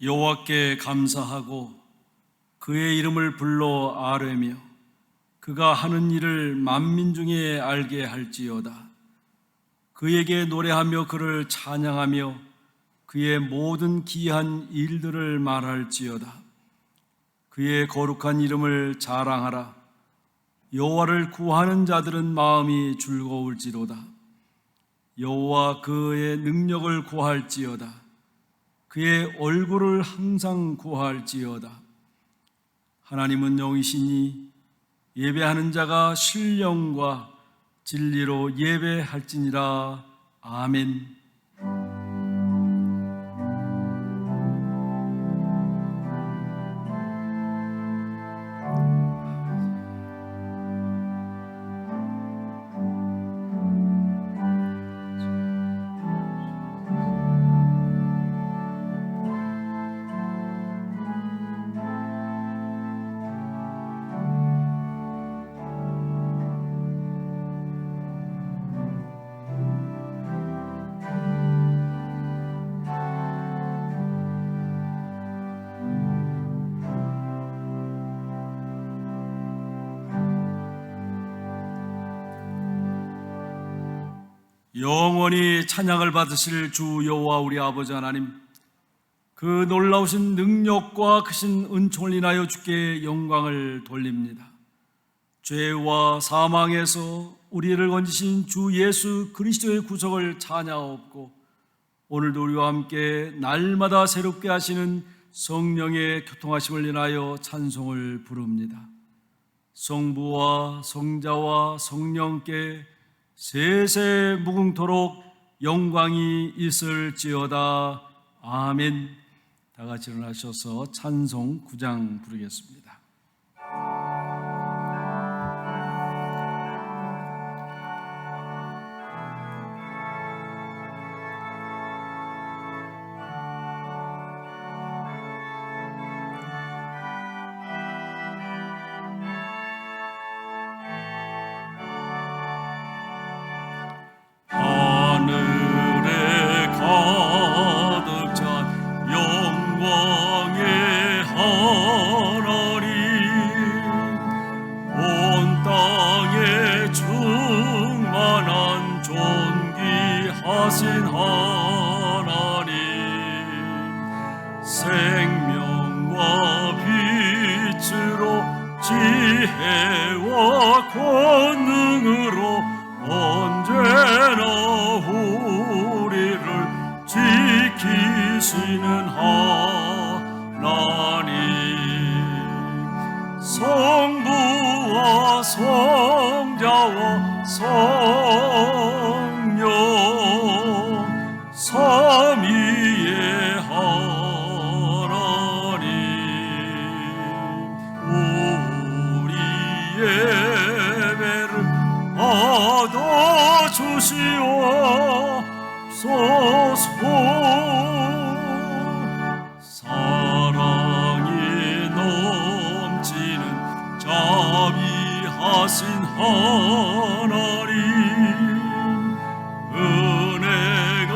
여호와께 감사하고 그의 이름을 불러 아뢰며 그가 하는 일을 만민 중에 알게 할지어다. 그에게 노래하며 그를 찬양하며 그의 모든 기이한 일들을 말할지어다. 그의 거룩한 이름을 자랑하라. 여호와를 구하는 자들은 마음이 즐거울지로다. 여호와 그의 능력을 구할지어다. 그의 얼굴을 항상 구할지어다. 하나님은 영이시니 예배하는 자가 신령과 진리로 예배할지니라. 아멘. 영원히 찬양을 받으실 주 여호와 우리 아버지 하나님, 그 놀라우신 능력과 크신 은총을 인하여 주께 영광을 돌립니다. 죄와 사망에서 우리를 건지신 주 예수 그리스도의 구속을 찬양하옵고, 오늘도 우리와 함께 날마다 새롭게 하시는 성령의 교통하심을 인하여 찬송을 부릅니다. 성부와 성자와 성령께 세세 무궁토록 영광이 있을지어다. 아멘. 다 같이 일어나셔서 찬송 9장 부르겠습니다. 생명과 빛으로 지혜와 권능으로 언제나 우리를 지키시는 하나님, 성부와 성자와 성령 삼위의 하나님, 우리 예배를 받아주시옵소서. 사랑이 넘치는 자비하신 하나님, 은혜가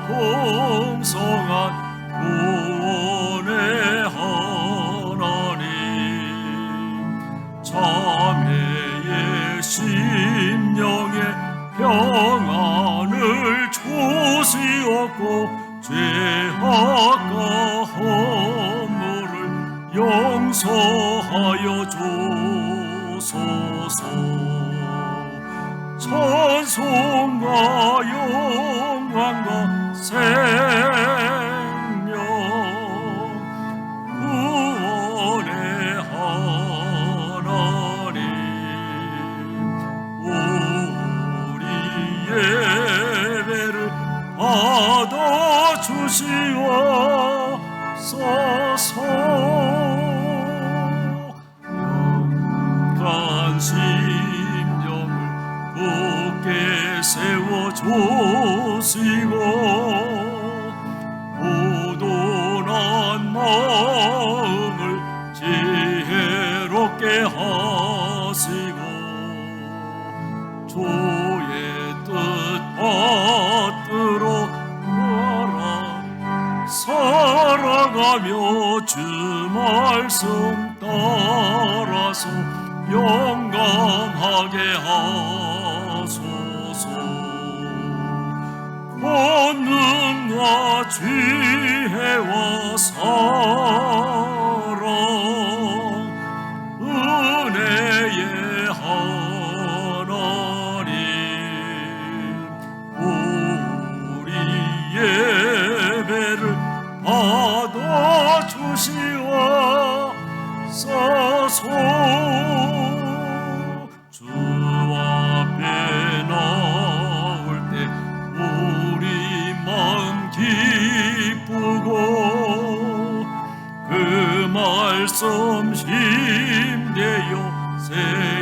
풍성한 구원의 하나님, 자매의 심령에 평안을 주시옵고 죄악과 허물을 용서하여 주소서. 찬송과 영광과 생명 구원의 하나님, 우리 예배를 받아주시옵소서. 영간 심령을 굳게 세워주시고 우둔한 마음을 지혜롭게 하시고 주의 뜻 받들어 살아가며 따라서 영감하게 하소서. 권능과 지혜와 사랑 은혜의 하나님, 우리 예배를 받아주시옵소서. 주 앞에 나올 때 우리 마음 기쁘고 그 말씀 힘되어 새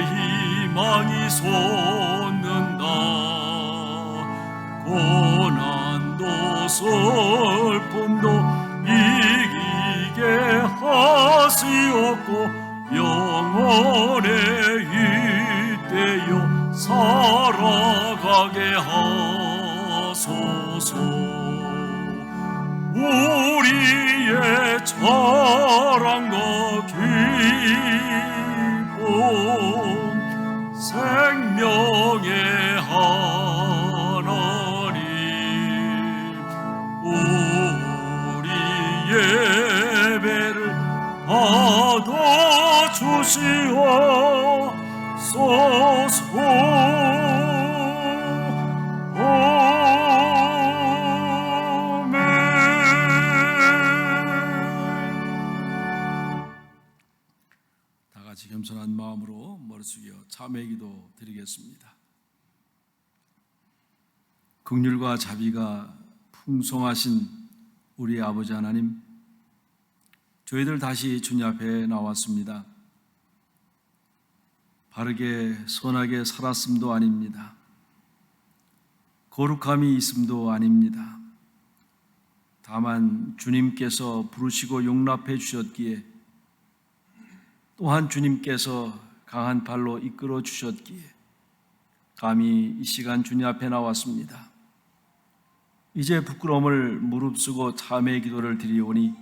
희망이 솟는다. 고난도 슬픔도 이기게 하시옵고 영원에 잇대어 살아가게 하소서. 우리의 자랑과 기쁨 생명의 하나님, 우리 예배를 받아주시옵소서. 다 같이 겸손한 마음으로 머리 숙여 참회 기도 드리겠습니다. 긍휼과 자비가 풍성하신 우리 아버지 하나님, 저희들 다시 주님 앞에 나왔습니다. 바르게 선하게 살았음도 아닙니다. 거룩함이 있음도 아닙니다. 다만 주님께서 부르시고 용납해 주셨기에, 또한 주님께서 강한 발로 이끌어 주셨기에 감히 이 시간 주님 앞에 나왔습니다. 이제 부끄러움을 무릅쓰고 참회의 기도를 드리오니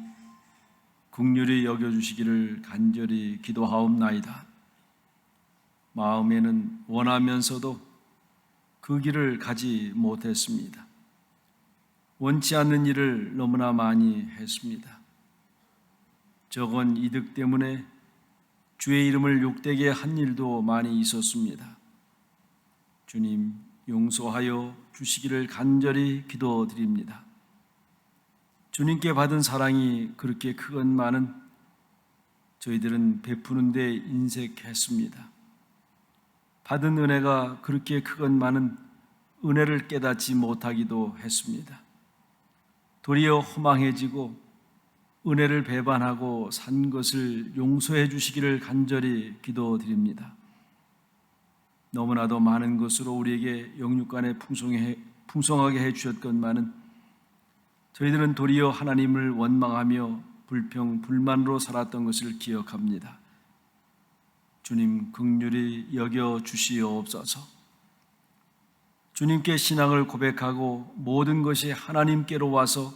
긍휼히 여겨주시기를 간절히 기도하옵나이다. 마음에는 원하면서도 그 길을 가지 못했습니다. 원치 않는 일을 너무나 많이 했습니다. 적은 이득 때문에 주의 이름을 욕되게 한 일도 많이 있었습니다. 주님, 용서하여 주시기를 간절히 기도드립니다. 주님께 받은 사랑이 그렇게 크건만은 저희들은 베푸는 데 인색했습니다. 받은 은혜가 그렇게 크건만은 은혜를 깨닫지 못하기도 했습니다. 도리어 허망해지고 은혜를 배반하고 산 것을 용서해 주시기를 간절히 기도드립니다. 너무나도 많은 것으로 우리에게 영육간에 풍성하게 해주셨건만은 저희들은 도리어 하나님을 원망하며 불평, 불만으로 살았던 것을 기억합니다. 주님, 긍휼히 여겨 주시옵소서. 주님께 신앙을 고백하고 모든 것이 하나님께로 와서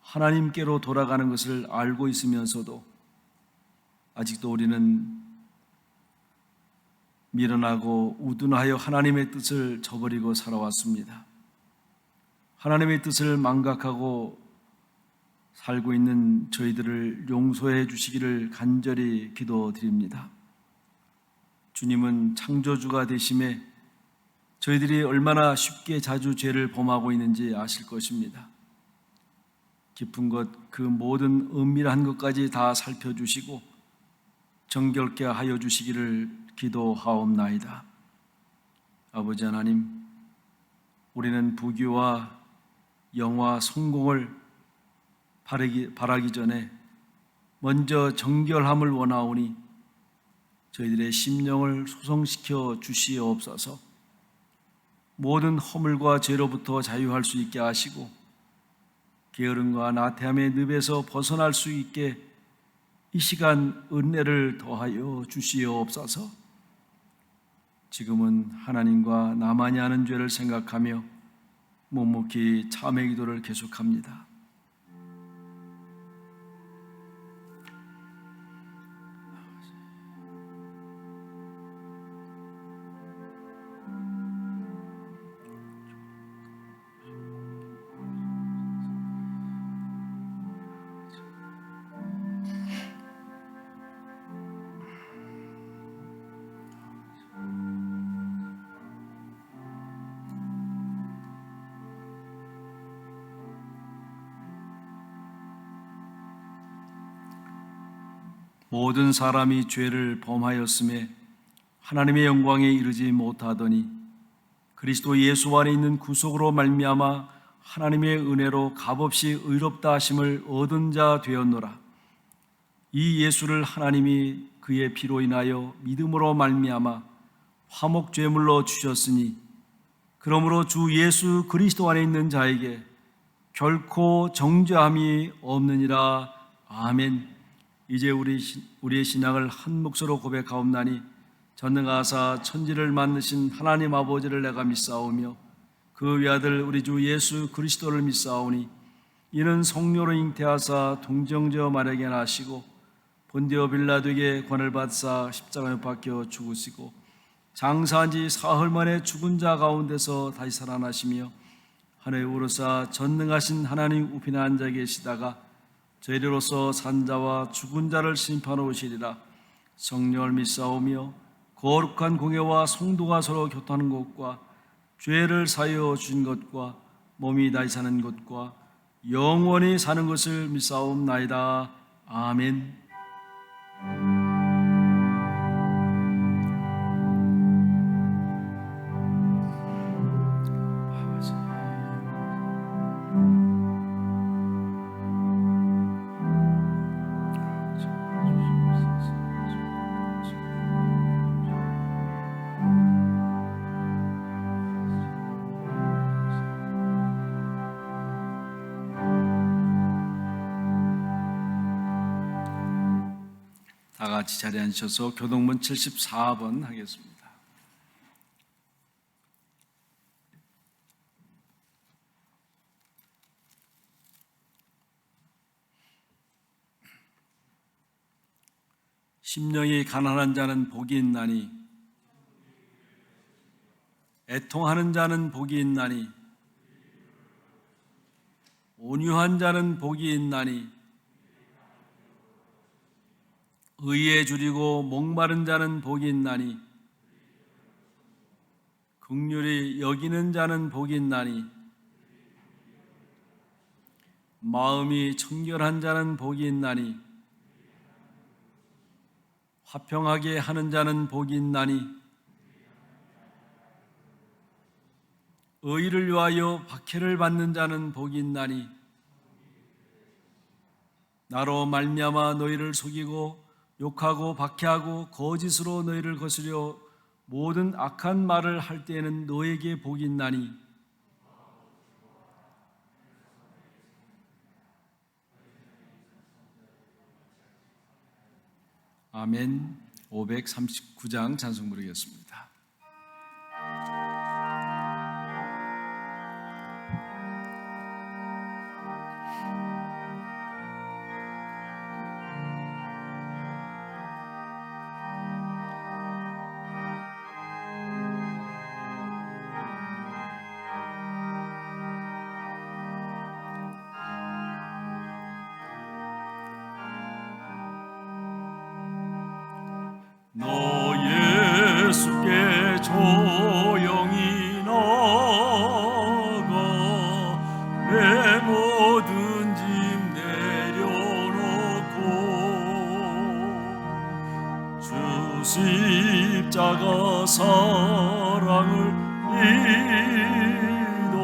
하나님께로 돌아가는 것을 알고 있으면서도 아직도 우리는 미련하고 우둔하여 하나님의 뜻을 저버리고 살아왔습니다. 하나님의 뜻을 망각하고 살고 있는 저희들을 용서해 주시기를 간절히 기도드립니다. 주님은 창조주가 되심에 저희들이 얼마나 쉽게 자주 죄를 범하고 있는지 아실 것입니다. 깊은 것, 그 모든 은밀한 것까지 다 살펴주시고 정결케 하여 주시기를 기도하옵나이다. 아버지 하나님, 우리는 부귀와 영화, 성공을 바라기 전에 먼저 정결함을 원하오니 저희들의 심령을 소성시켜 주시옵소서. 모든 허물과 죄로부터 자유할 수 있게 하시고 게으름과 나태함의 늪에서 벗어날 수 있게 이 시간 은혜를 더하여 주시옵소서. 지금은 하나님과 나만이 아는 죄를 생각하며 묵묵히 참회 기도를 계속합니다. 모든 사람이 죄를 범하였음에 하나님의 영광에 이르지 못하더니 그리스도 예수 안에 있는 구속으로 말미암아 하나님의 은혜로 값없이 의롭다 하심을 얻은 자 되었노라. 이 예수를 하나님이 그의 피로 인하여 믿음으로 말미암아 화목 제물로 주셨으니 그러므로 주 예수 그리스도 안에 있는 자에게 결코 정죄함이 없느니라. 아멘. 이제 우리의 신앙을 한 몫으로 고백하옵나니 전능하사 천지를 만드신 하나님 아버지를 내가 믿사오며 그 외아들 우리 주 예수 그리스도를 믿사오니 이는 성령으로 잉태하사 동정저 마리아에게 나시고 본디오 빌라도에게 권을 받사 십자가에 박혀 죽으시고 장사한 지 사흘 만에 죽은 자 가운데서 다시 살아나시며 하늘에 오르사 전능하신 하나님 우편에 앉아 계시다가 저희로서 산 자와 죽은 자를 심판하러 오시리라. 성령을 믿사오며 거룩한 공예와 성도가 서로 교통하는 것과 죄를 사하여 주신 것과 몸이 다시 사는 것과 영원히 사는 것을 믿사옵나이다. 아멘. 다 같이 자리에 앉으셔서 교동문 74번 하겠습니다. 심령이 가난한 자는 복이 있나니 애통하는 자는 복이 있나니 온유한 자는 복이 있나니 의에 줄이고 목마른 자는 복이 있나니 긍휼히 여기는 자는 복이 있나니 마음이 청결한 자는 복이 있나니 화평하게 하는 자는 복이 있나니 의를 위하여 박해를 받는 자는 복이 있나니 나로 말미암아 너희를 속이고 욕하고 박해하고 거짓으로 너희를 거스려 모든 악한 말을 할 때에는 너에게 복이 있나니 아멘. 539장 찬송 부르겠습니다. 너 예수께 조용히 나가 내 모든 짐 내려놓고 주 십자가 사랑을 믿어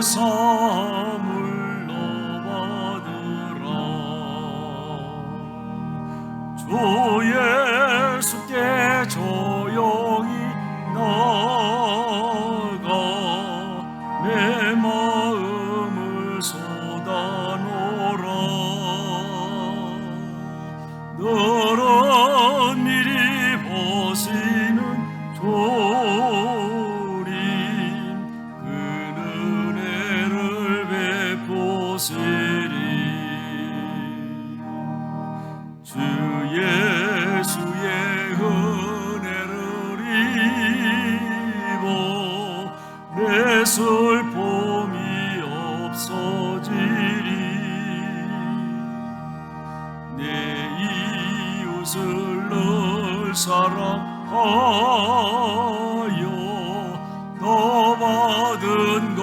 죄사함을 주 예수께 조용히 나가 내 마음을 쏟아놓으라. 너는 미리 보시는 조림 그 은혜를 베푸시리. 주 예수의 은혜를 입어 내 슬픔이 없어지리. 내 이웃을 늘 사랑하여 너 받은 것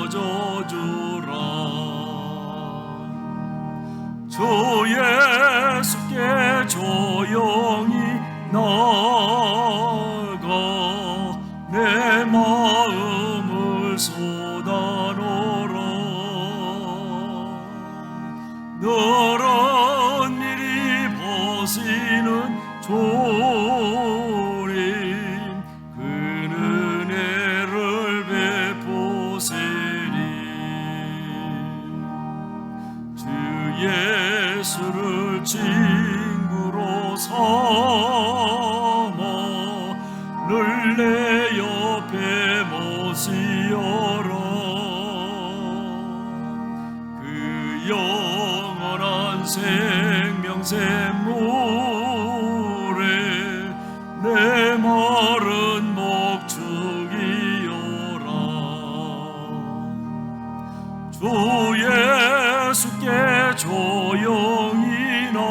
거저주라. 주 보시는 주님 그 은혜를 베푸시리. 주 예수를 친구로 삼아 늘 내 옆에 모시어라. 그 영원한 생명샘물에 내 마른 목 죽이어라. 주 예수께 조용히 나가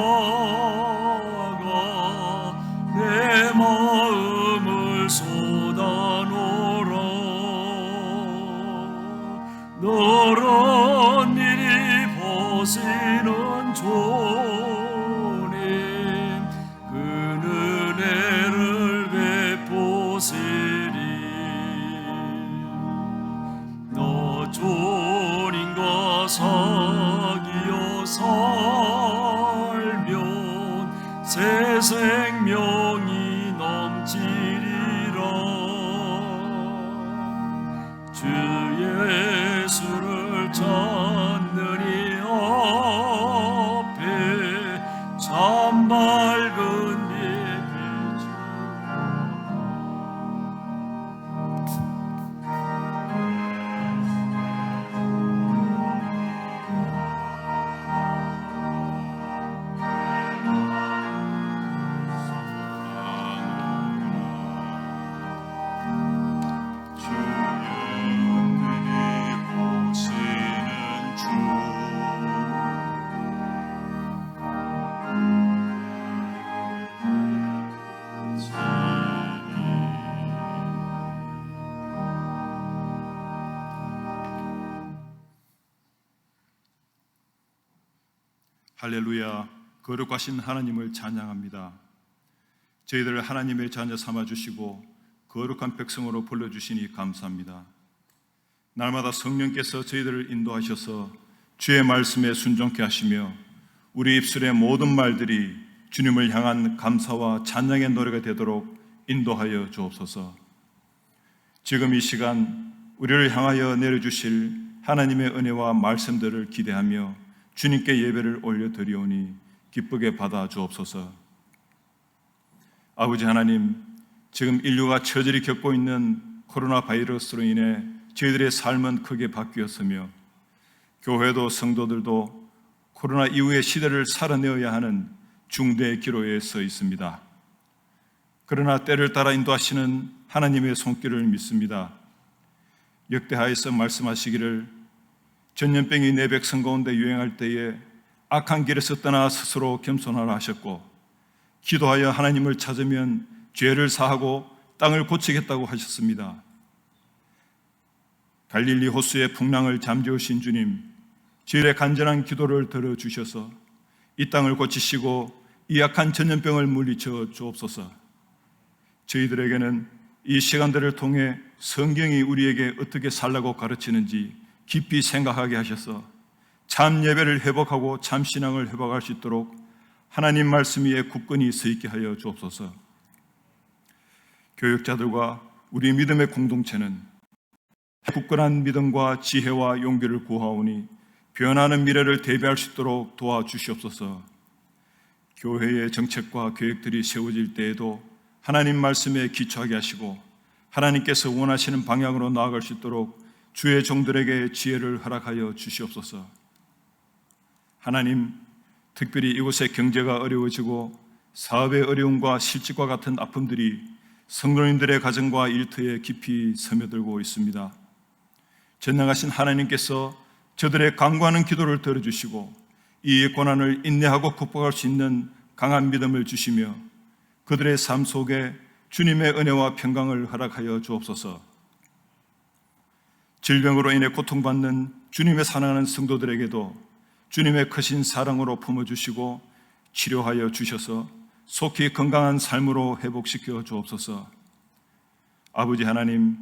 내 마음을 쏟아놓으라. 너를 미리 보시는 주님 그 은혜를 베푸시리. 너 주님과 사귀어 살면 새 생명이 넘치리라. 주 예수를 찾는 이 앞에 참 밝은 빛이 할렐루야, 거룩하신 하나님을 찬양합니다. 저희들을 하나님의 자녀 삼아주시고 거룩한 백성으로 불러주시니 감사합니다. 날마다 성령께서 저희들을 인도하셔서 주의 말씀에 순종케 하시며 우리 입술의 모든 말들이 주님을 향한 감사와 찬양의 노래가 되도록 인도하여 주옵소서. 지금 이 시간 우리를 향하여 내려주실 하나님의 은혜와 말씀들을 기대하며 주님께 예배를 올려드리오니 기쁘게 받아 주옵소서. 아버지 하나님, 지금 인류가 처절히 겪고 있는 코로나 바이러스로 인해 저희들의 삶은 크게 바뀌었으며 교회도 성도들도 코로나 이후의 시대를 살아내어야 하는 중대의 기로에 서 있습니다. 그러나 때를 따라 인도하시는 하나님의 손길을 믿습니다. 역대하에서 말씀하시기를 전염병이 내 백성 가운데 유행할 때에 악한 길에서 떠나 스스로 겸손하라 하셨고 기도하여 하나님을 찾으면 죄를 사하고 땅을 고치겠다고 하셨습니다. 갈릴리 호수의 풍랑을 잠재우신 주님, 저희의 간절한 기도를 들어주셔서 이 땅을 고치시고 이 악한 전염병을 물리쳐 주옵소서. 저희들에게는 이 시간들을 통해 성경이 우리에게 어떻게 살라고 가르치는지 깊이 생각하게 하셔서 참 예배를 회복하고 참 신앙을 회복할 수 있도록 하나님 말씀 위에 굳건히 서 있게 하여 주옵소서. 교육자들과 우리 믿음의 공동체는 굳건한 믿음과 지혜와 용기를 구하오니 변하는 미래를 대비할 수 있도록 도와주시옵소서. 교회의 정책과 계획들이 세워질 때에도 하나님 말씀에 기초하게 하시고 하나님께서 원하시는 방향으로 나아갈 수 있도록 주의 종들에게 지혜를 허락하여 주시옵소서. 하나님, 특별히 이곳의 경제가 어려워지고 사업의 어려움과 실직과 같은 아픔들이 성도님들의 가정과 일터에 깊이 스며들고 있습니다. 전능하신 하나님께서 저들의 간구하는 기도를 들어주시고 이 고난을 인내하고 극복할 수 있는 강한 믿음을 주시며 그들의 삶 속에 주님의 은혜와 평강을 허락하여 주옵소서. 질병으로 인해 고통받는 주님의 사랑하는 성도들에게도 주님의 크신 사랑으로 품어주시고 치료하여 주셔서 속히 건강한 삶으로 회복시켜 주옵소서. 아버지 하나님,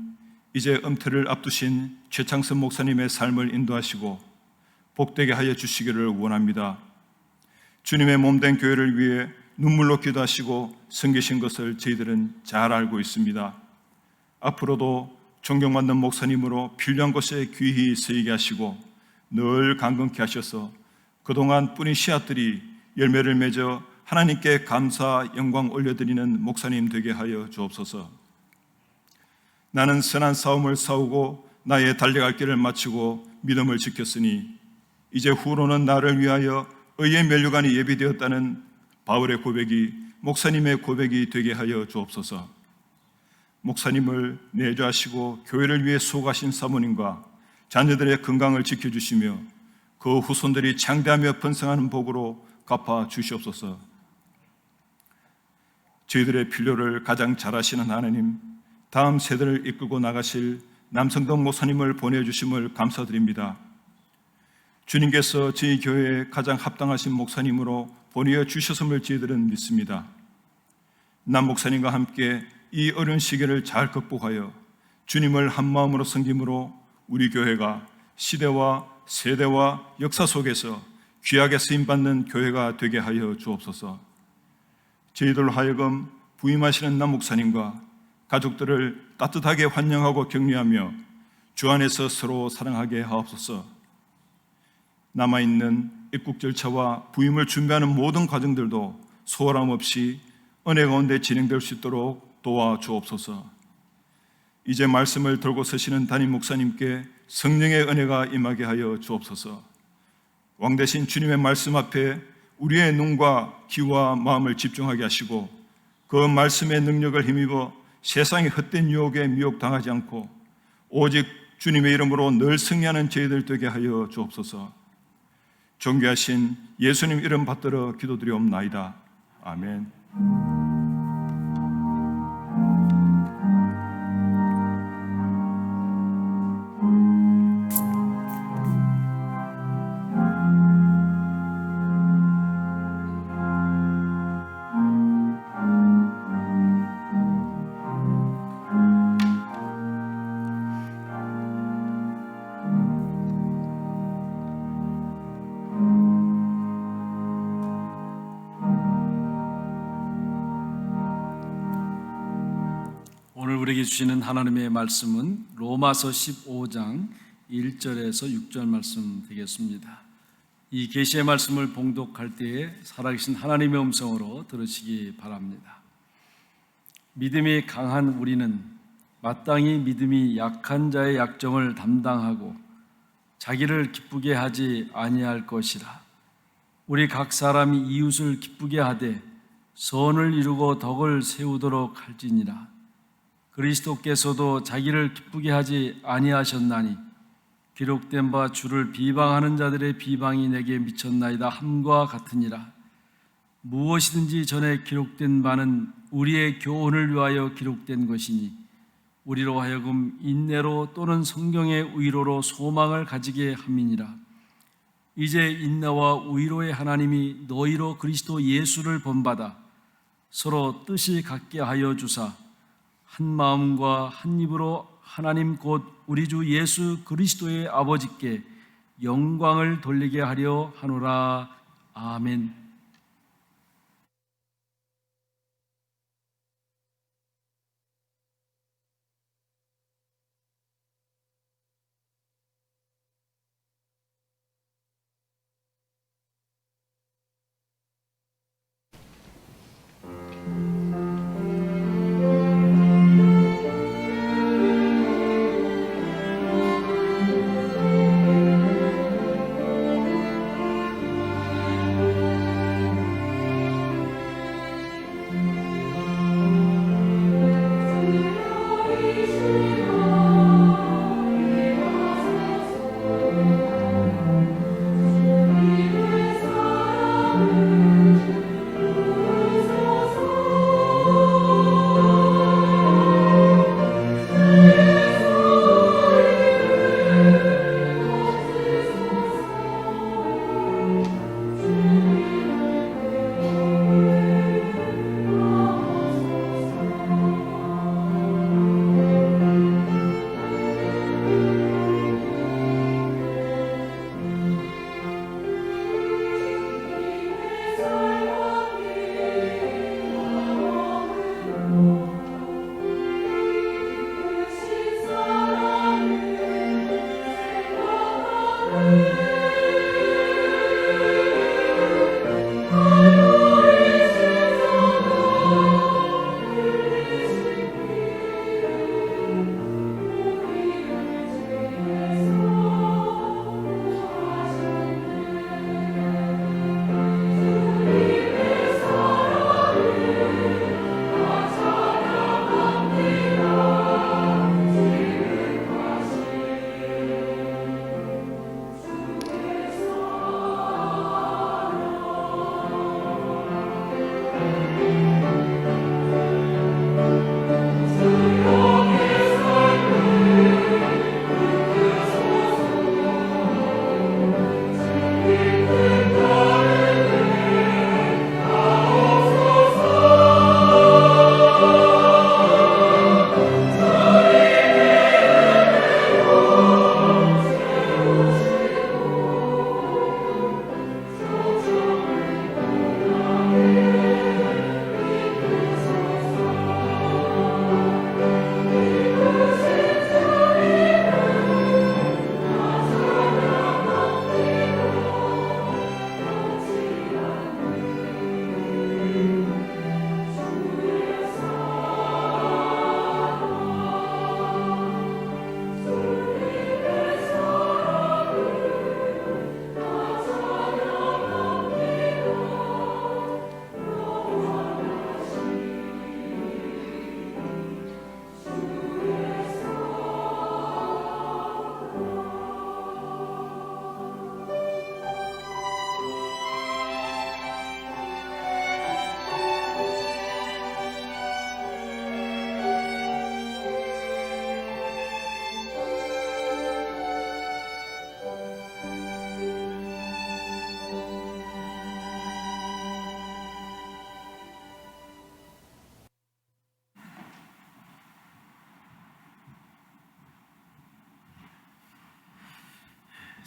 이제 은퇴를 앞두신 최창선 목사님의 삶을 인도하시고 복되게 하여 주시기를 원합니다. 주님의 몸된 교회를 위해 눈물로 기도하시고 섬기신 것을 저희들은 잘 알고 있습니다. 앞으로도 존경받는 목사님으로 필요한 곳에 귀히 쓰이게 하시고 늘 강건케 하셔서 그동안 뿌린 씨앗들이 열매를 맺어 하나님께 감사 영광 올려드리는 목사님 되게 하여 주옵소서. 나는 선한 싸움을 싸우고 나의 달려갈 길을 마치고 믿음을 지켰으니 이제 후로는 나를 위하여 의의 면류관이 예비되었다는 바울의 고백이 목사님의 고백이 되게 하여 주옵소서. 목사님을 내조하시고 교회를 위해 수고하신 사모님과 자녀들의 건강을 지켜주시며 그 후손들이 창대하며 번성하는 복으로 갚아 주시옵소서. 저희들의 필요를 가장 잘 아시는 하나님, 다음 세대를 이끌고 나가실 남성동 목사님을 보내주심을 감사드립니다. 주님께서 저희 교회에 가장 합당하신 목사님으로 보내어 주셨음을 저희들은 믿습니다. 남 목사님과 함께 이 어려운 시기를 잘 극복하여 주님을 한마음으로 섬김으로 우리 교회가 시대와 세대와 역사 속에서 귀하게 쓰임받는 교회가 되게 하여 주옵소서. 저희들로 하여금 부임하시는 남 목사님과 가족들을 따뜻하게 환영하고 격려하며 주 안에서 서로 사랑하게 하옵소서. 남아있는 입국 절차와 부임을 준비하는 모든 과정들도 소홀함 없이 은혜 가운데 진행될 수 있도록 도와주옵소서. 이제 말씀을 들고 서시는 담임 목사님께 성령의 은혜가 임하게 하여 주옵소서. 왕되신 주님의 말씀 앞에 우리의 눈과 귀와 마음을 집중하게 하시고 그 말씀의 능력을 힘입어 세상의 헛된 유혹에 미혹당하지 않고 오직 주님의 이름으로 늘 승리하는 저희들 되게 하여 주옵소서. 존귀하신 예수님 이름 받들어 기도드리옵나이다. 아멘. 오늘 우리에게 주시는 하나님의 말씀은 로마서 15장 1절에서 6절 말씀 되겠습니다. 이 계시의 말씀을 봉독할 때에 살아계신 하나님의 음성으로 들으시기 바랍니다. 믿음이 강한 우리는 마땅히 믿음이 약한 자의 약점을 담당하고 자기를 기쁘게 하지 아니할 것이라. 우리 각 사람이 이웃을 기쁘게 하되 선을 이루고 덕을 세우도록 할지니라. 그리스도께서도 자기를 기쁘게 하지 아니하셨나니 기록된 바 주를 비방하는 자들의 비방이 내게 미쳤나이다 함과 같으니라. 무엇이든지 전에 기록된 바는 우리의 교훈을 위하여 기록된 것이니 우리로 하여금 인내로 또는 성경의 의로로 소망을 가지게 함이니라. 이제 인내와 의로의 하나님이 너희로 그리스도 예수를 본받아 서로 뜻이 같게 하여 주사 한 마음과 한 입으로 하나님 곧 우리 주 예수 그리스도의 아버지께 영광을 돌리게 하려 하노라. 아멘.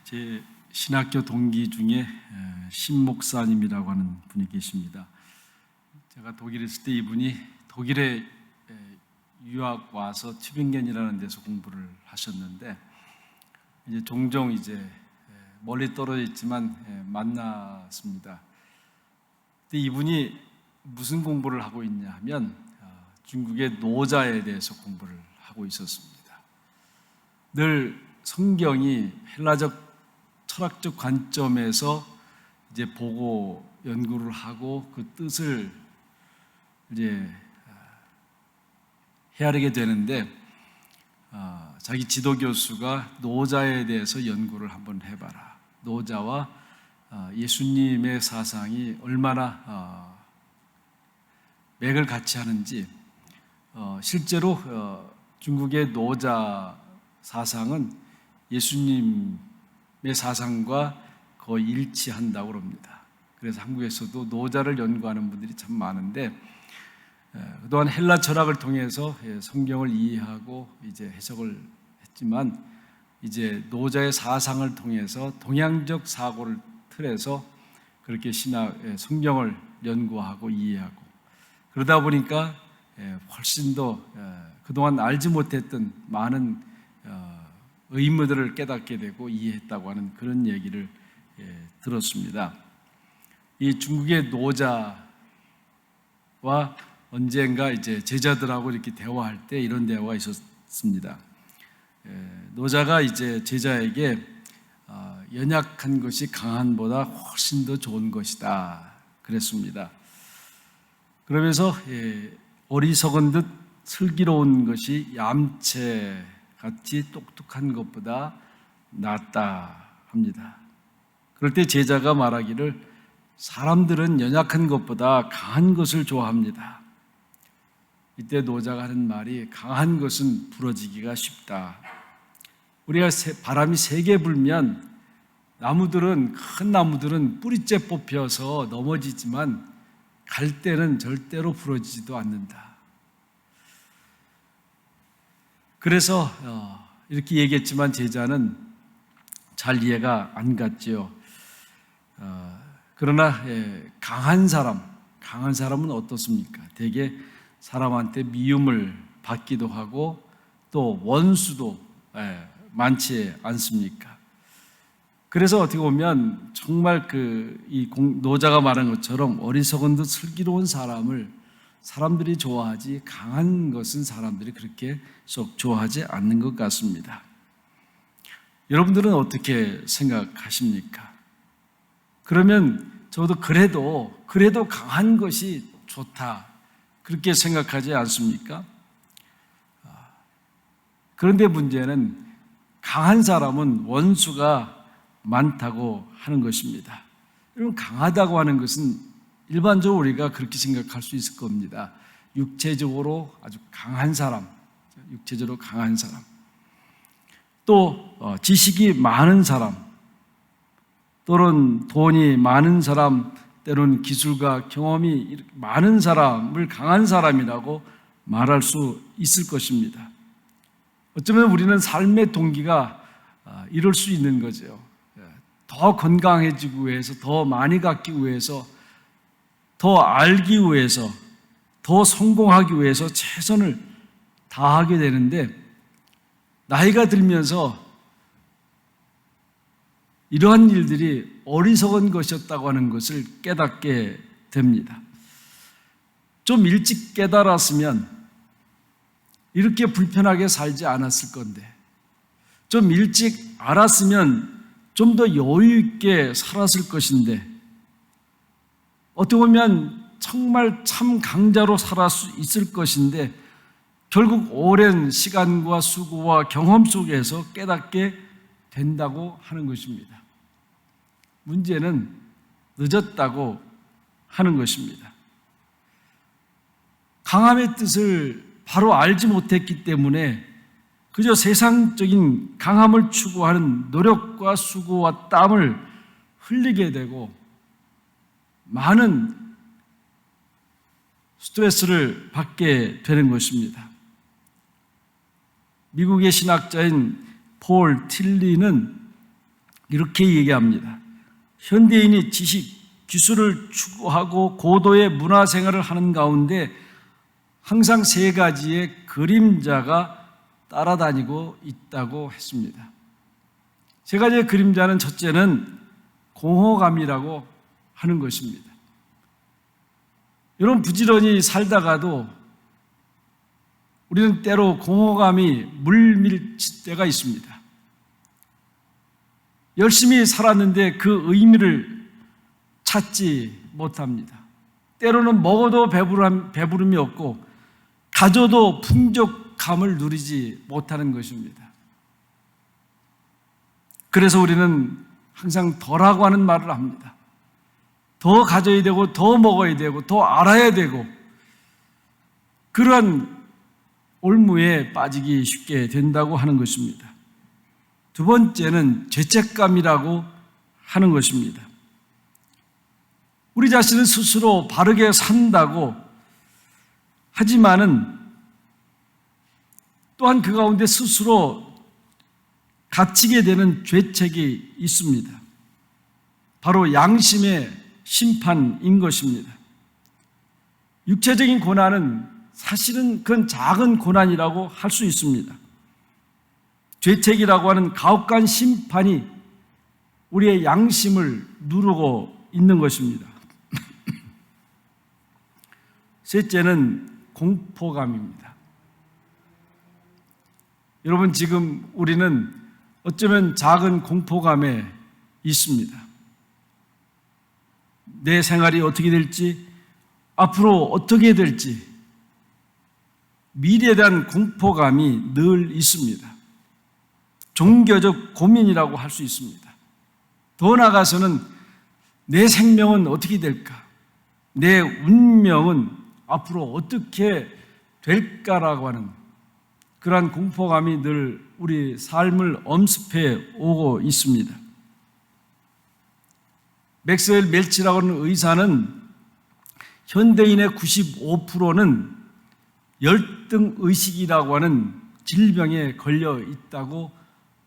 제 신학교 동기 중에 신 목사님이라고 하는 분이 계십니다. 제가 독일에 있을 때 이분이 독일에 유학 와서 튜빙겐이라는 데서 공부를 하셨는데 이제 종종 이제 멀리 떨어져 있지만 만났습니다. 근데 이분이 무슨 공부를 하고 있냐 하면 중국의 노자에 대해서 공부를 하고 있었습니다. 늘 성경이 헬라적 철학적 관점에서 이제 보고 연구를 하고 그 뜻을 이제 헤아리게 되는데 자기 지도 교수가 노자에 대해서 연구를 한번 해봐라. 노자와 예수님의 사상이 얼마나 맥을 같이 하는지 실제로 중국의 노자 사상은 예수님의 사상과 거의 일치한다고 합니다. 그래서 한국에서도 노자를 연구하는 분들이 참 많은데 그동안 헬라 철학을 통해서 성경을 이해하고 이제 해석을 했지만 이제 노자의 사상을 통해서 동양적 사고를 틀어서 그렇게 성경을 연구하고 이해하고 그러다 보니까 훨씬 더 그동안 알지 못했던 많은 의무들을 깨닫게 되고 이해했다고 하는 그런 얘기를 들었습니다. 이 중국의 노자와 언젠가 이제 제자들하고 이렇게 대화할 때 이런 대화가 있었습니다. 노자가 이제 제자에게 연약한 것이 강한보다 훨씬 더 좋은 것이다 그랬습니다. 그러면서 어리석은 듯 슬기로운 것이 얌체같이 똑똑한 것보다 낫다 합니다. 그럴 때 제자가 말하기를 사람들은 연약한 것보다 강한 것을 좋아합니다. 이때 노자가 하는 말이 강한 것은 부러지기가 쉽다. 우리가 바람이 세게 불면 큰 나무들은 뿌리째 뽑혀서 넘어지지만 갈대는 절대로 부러지지도 않는다. 그래서 이렇게 얘기했지만 제자는 잘 이해가 안 갔지요. 그러나 강한 사람은 어떻습니까? 대개 사람한테 미움을 받기도 하고 또 원수도 많지 않습니까? 그래서 어떻게 보면 정말 이 노자가 말한 것처럼 어리석은 듯 슬기로운 사람을 사람들이 좋아하지 강한 것은 사람들이 그렇게 썩 좋아하지 않는 것 같습니다. 여러분들은 어떻게 생각하십니까? 그러면 저도 그래도 강한 것이 좋다 그렇게 생각하지 않습니까? 그런데 문제는 강한 사람은 원수가 많다고 하는 것입니다. 여러분 강하다고 하는 것은 일반적으로 우리가 그렇게 생각할 수 있을 겁니다. 육체적으로 아주 강한 사람, 또 지식이 많은 사람, 또는 돈이 많은 사람, 때로는 기술과 경험이 많은 사람을 강한 사람이라고 말할 수 있을 것입니다. 어쩌면 우리는 삶의 동기가 이럴 수 있는 거죠. 더 건강해지기 위해서, 더 많이 갖기 위해서, 더 알기 위해서, 더 성공하기 위해서 최선을 다하게 되는데 나이가 들면서 이러한 일들이 어리석은 것이었다고 하는 것을 깨닫게 됩니다. 좀 일찍 깨달았으면 이렇게 불편하게 살지 않았을 건데, 좀 일찍 알았으면 좀 더 여유 있게 살았을 것인데, 어떻게 보면 정말 참 강자로 살 수 있을 것인데 결국 오랜 시간과 수고와 경험 속에서 깨닫게 된다고 하는 것입니다. 문제는 늦었다고 하는 것입니다. 강함의 뜻을 바로 알지 못했기 때문에 그저 세상적인 강함을 추구하는 노력과 수고와 땀을 흘리게 되고 많은 스트레스를 받게 되는 것입니다. 미국의 신학자인 폴 틸리는 이렇게 얘기합니다. 현대인이 지식, 기술을 추구하고 고도의 문화생활을 하는 가운데 항상 세 가지의 그림자가 따라다니고 있다고 했습니다. 세 가지의 그림자는 첫째는 공허감이라고 하는 것입니다. 여러분, 부지런히 살다가도 우리는 때로 공허감이 물밀칠 때가 있습니다. 열심히 살았는데 그 의미를 찾지 못합니다. 때로는 먹어도 배부름이 없고 가져도 풍족감을 누리지 못하는 것입니다. 그래서 우리는 항상 덜하고 하는 말을 합니다. 더 가져야 되고 더 먹어야 되고 더 알아야 되고 그러한 올무에 빠지기 쉽게 된다고 하는 것입니다. 두 번째는 죄책감이라고 하는 것입니다. 우리 자신은 스스로 바르게 산다고 하지만은 또한 그 가운데 스스로 갇히게 되는 죄책이 있습니다. 바로 양심의 심판인 것입니다. 육체적인 고난은 사실은 그건 작은 고난이라고 할 수 있습니다. 죄책이라고 하는 가혹한 심판이 우리의 양심을 누르고 있는 것입니다. 셋째는 공포감입니다. 여러분, 지금 우리는 어쩌면 작은 공포감에 있습니다. 내 생활이 어떻게 될지, 앞으로 어떻게 될지, 미래에 대한 공포감이 늘 있습니다. 종교적 고민이라고 할 수 있습니다. 더 나아가서는 내 생명은 어떻게 될까? 내 운명은 앞으로 어떻게 될까라고 하는 그러한 공포감이 늘 우리 삶을 엄습해 오고 있습니다. 맥스웰 멜치라고 하는 의사는 현대인의 95%는 열등의식이라고 하는 질병에 걸려 있다고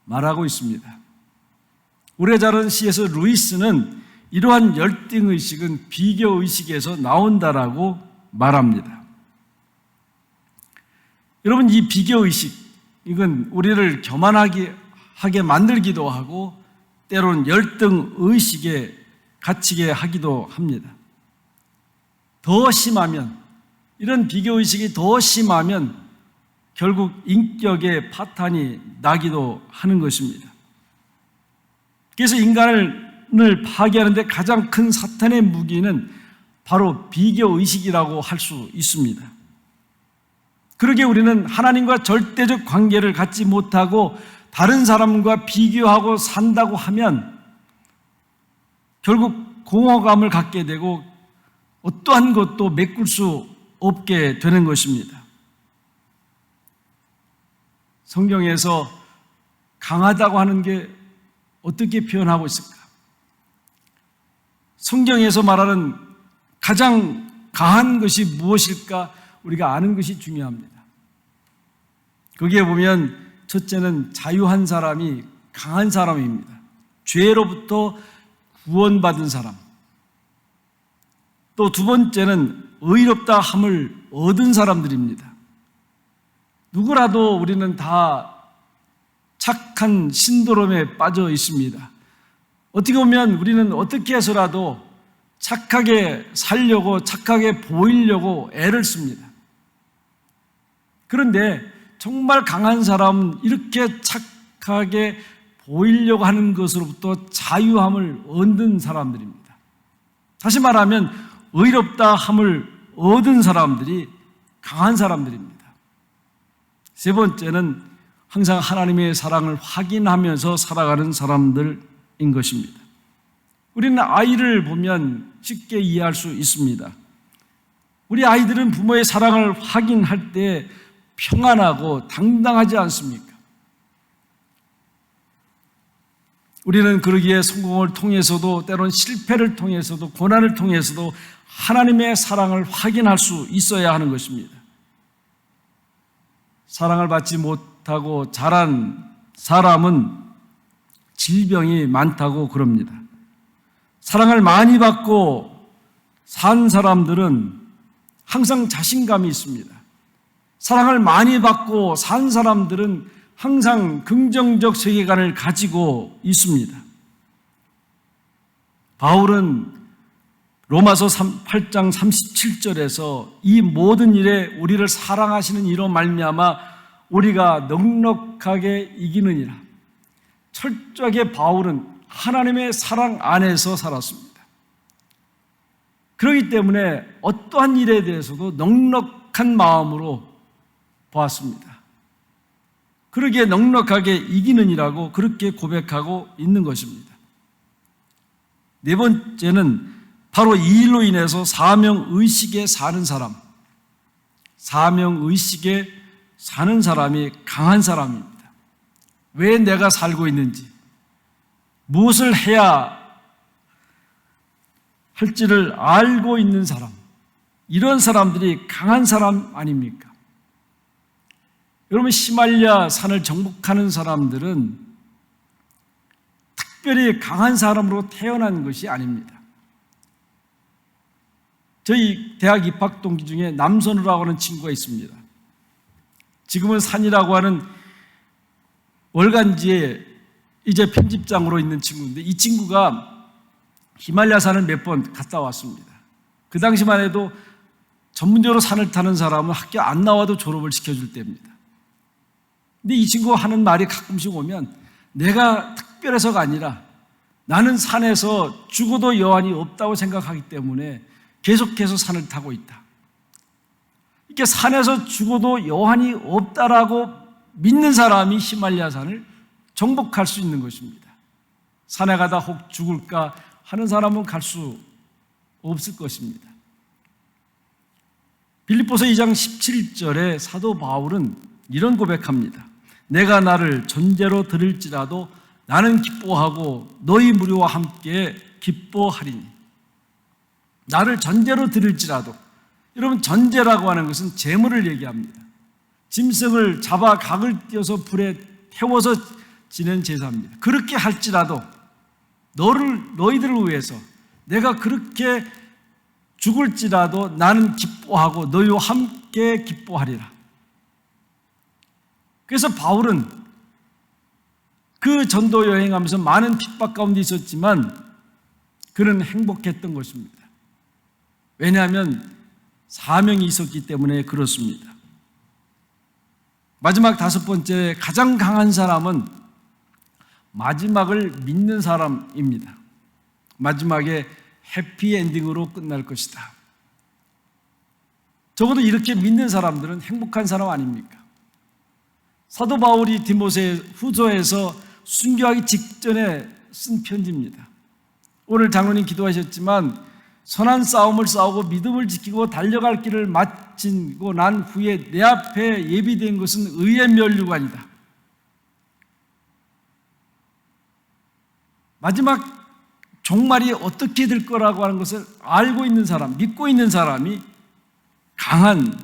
말하고 있습니다. 오래 자란 C.S. 루이스는 이러한 열등의식은 비교의식에서 나온다라고 말합니다. 여러분, 이 비교의식, 이건 우리를 교만하게 만들기도 하고 때로는 열등의식에 갇히게 하기도 합니다. 더 심하면, 이런 비교의식이 더 심하면 결국 인격의 파탄이 나기도 하는 것입니다. 그래서 인간을 파괴하는데 가장 큰 사탄의 무기는 바로 비교의식이라고 할 수 있습니다. 그러기에 우리는 하나님과 절대적 관계를 갖지 못하고 다른 사람과 비교하고 산다고 하면 결국 공허감을 갖게 되고 어떠한 것도 메꿀 수 없게 되는 것입니다. 성경에서 강하다고 하는 게 어떻게 표현하고 있을까? 성경에서 말하는 가장 강한 것이 무엇일까? 우리가 아는 것이 중요합니다. 거기에 보면 첫째는 자유한 사람이 강한 사람입니다. 죄로부터 구원받은 사람. 또 두 번째는 의롭다 함을 얻은 사람들입니다. 누구라도 우리는 다 착한 신도롬에 빠져 있습니다. 어떻게 보면 우리는 어떻게 해서라도 착하게 살려고, 착하게 보이려고 애를 씁니다. 그런데 정말 강한 사람은 이렇게 착하게 보이려고 하는 것으로부터 자유함을 얻는 사람들입니다. 다시 말하면 의롭다 함을 얻은 사람들이 강한 사람들입니다. 세 번째는 항상 하나님의 사랑을 확인하면서 살아가는 사람들인 것입니다. 우리는 아이를 보면 쉽게 이해할 수 있습니다. 우리 아이들은 부모의 사랑을 확인할 때 평안하고 당당하지 않습니까? 우리는 그러기에 성공을 통해서도 때로는 실패를 통해서도 고난을 통해서도 하나님의 사랑을 확인할 수 있어야 하는 것입니다. 사랑을 받지 못하고 자란 사람은 질병이 많다고 그럽니다. 사랑을 많이 받고 산 사람들은 항상 자신감이 있습니다. 사랑을 많이 받고 산 사람들은 항상 긍정적 세계관을 가지고 있습니다. 바울은 로마서 8장 37절에서 이 모든 일에 우리를 사랑하시는 이로 말미암아 우리가 넉넉하게 이기느니라. 철저하게 바울은 하나님의 사랑 안에서 살았습니다. 그렇기 때문에 어떠한 일에 대해서도 넉넉한 마음으로 보았습니다. 그러기에 넉넉하게 이기느니라고 그렇게 고백하고 있는 것입니다. 네 번째는 바로 이 일로 인해서 사명의식에 사는 사람, 사명의식에 사는 사람이 강한 사람입니다. 왜 내가 살고 있는지, 무엇을 해야 할지를 알고 있는 사람, 이런 사람들이 강한 사람 아닙니까? 여러분, 히말라야 산을 정복하는 사람들은 특별히 강한 사람으로 태어난 것이 아닙니다. 저희 대학 입학 동기 중에 남선우라고 하는 친구가 있습니다. 지금은 산이라고 하는 월간지에 이제 편집장으로 있는 친구인데, 이 친구가 히말라야 산을 몇 번 갔다 왔습니다. 그 당시만 해도 전문적으로 산을 타는 사람은 학교 안 나와도 졸업을 시켜줄 때입니다. 근데 이 친구가 하는 말이 가끔씩 오면, 내가 특별해서가 아니라 나는 산에서 죽어도 여한이 없다고 생각하기 때문에 계속해서 산을 타고 있다. 이렇게 산에서 죽어도 여한이 없다라고 믿는 사람이 히말라야 산을 정복할 수 있는 것입니다. 산에 가다 혹 죽을까 하는 사람은 갈 수 없을 것입니다. 빌립보서 2장 17절에 사도 바울은 이런 고백합니다. 내가 나를 전제로 드릴지라도 나는 기뻐하고 너희 무리와 함께 기뻐하리니. 나를 전제로 드릴지라도, 여러분, 전제라고 하는 것은 재물을 얘기합니다. 짐승을 잡아 각을 띄어서 불에 태워서 지낸 제사입니다. 그렇게 할지라도 너희들을 위해서 내가 그렇게 죽을지라도 나는 기뻐하고 너희와 함께 기뻐하리라. 그래서 바울은 그 전도 여행하면서 많은 핍박 가운데 있었지만 그는 행복했던 것입니다. 왜냐하면 사명이 있었기 때문에 그렇습니다. 마지막 다섯 번째, 가장 강한 사람은 마지막을 믿는 사람입니다. 마지막에 해피엔딩으로 끝날 것이다. 적어도 이렇게 믿는 사람들은 행복한 사람 아닙니까? 사도 바울이 디모데 후서에서 순교하기 직전에 쓴 편지입니다. 오늘 장로님 기도하셨지만 선한 싸움을 싸우고 믿음을 지키고 달려갈 길을 마치고 난 후에 내 앞에 예비된 것은 의의 면류관이다. 마지막 종말이 어떻게 될 거라고 하는 것을 알고 있는 사람, 믿고 있는 사람이 강한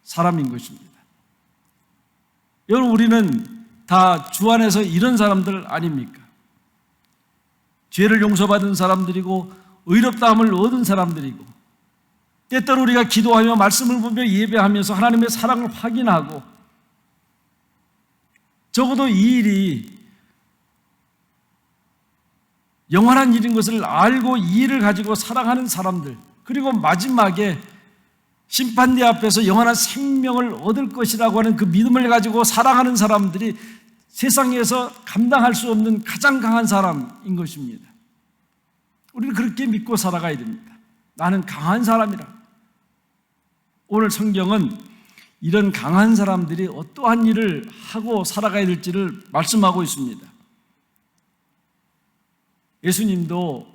사람인 것입니다. 여러분, 우리는 다 주 안에서 이런 사람들 아닙니까? 죄를 용서받은 사람들이고 의롭다함을 얻은 사람들이고, 때때로 우리가 기도하며 말씀을 보며 예배하면서 하나님의 사랑을 확인하고, 적어도 이 일이 영원한 일인 것을 알고 이 일을 가지고 살아가는 사람들, 그리고 마지막에 심판대 앞에서 영원한 생명을 얻을 것이라고 하는 그 믿음을 가지고 살아가는 사람들이 세상에서 감당할 수 없는 가장 강한 사람인 것입니다. 우리는 그렇게 믿고 살아가야 됩니다. 나는 강한 사람이라. 오늘 성경은 이런 강한 사람들이 어떠한 일을 하고 살아가야 될지를 말씀하고 있습니다. 예수님도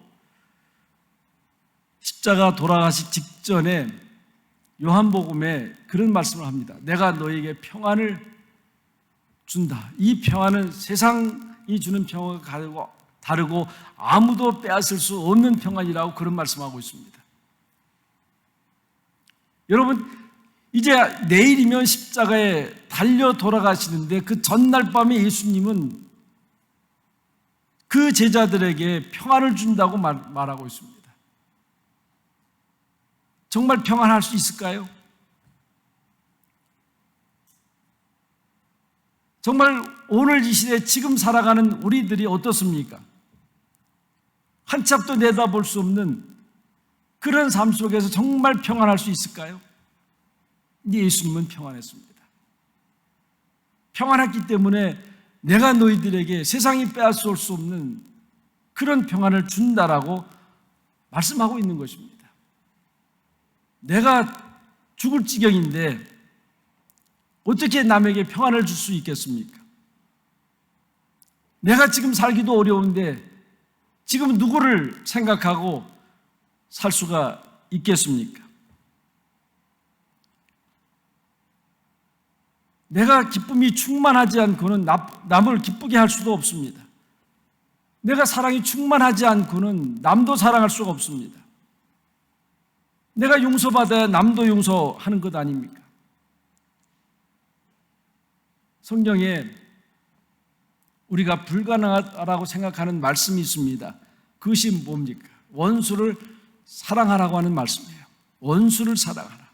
십자가 돌아가시 직전에 요한복음에 그런 말씀을 합니다. 내가 너에게 평안을 준다. 이 평안은 세상이 주는 평안과 다르고 아무도 빼앗을 수 없는 평안이라고 그런 말씀하고 있습니다. 여러분, 이제 내일이면 십자가에 달려 돌아가시는데 그 전날 밤에 예수님은 그 제자들에게 평안을 준다고 말하고 있습니다. 정말 평안할 수 있을까요? 정말 오늘 이 시대 지금 살아가는 우리들이 어떻습니까? 한참도 내다볼 수 없는 그런 삶 속에서 정말 평안할 수 있을까요? 예수님은 평안했습니다. 평안했기 때문에 내가 너희들에게 세상이 빼앗을 수 없는 그런 평안을 준다라고 말씀하고 있는 것입니다. 내가 죽을 지경인데 어떻게 남에게 평안을 줄 수 있겠습니까? 내가 지금 살기도 어려운데 지금 누구를 생각하고 살 수가 있겠습니까? 내가 기쁨이 충만하지 않고는 남을 기쁘게 할 수도 없습니다. 내가 사랑이 충만하지 않고는 남도 사랑할 수가 없습니다. 내가 용서받아야 남도 용서하는 것 아닙니까? 성경에 우리가 불가능하다고 생각하는 말씀이 있습니다. 그것이 뭡니까? 원수를 사랑하라고 하는 말씀이에요. 원수를 사랑하라.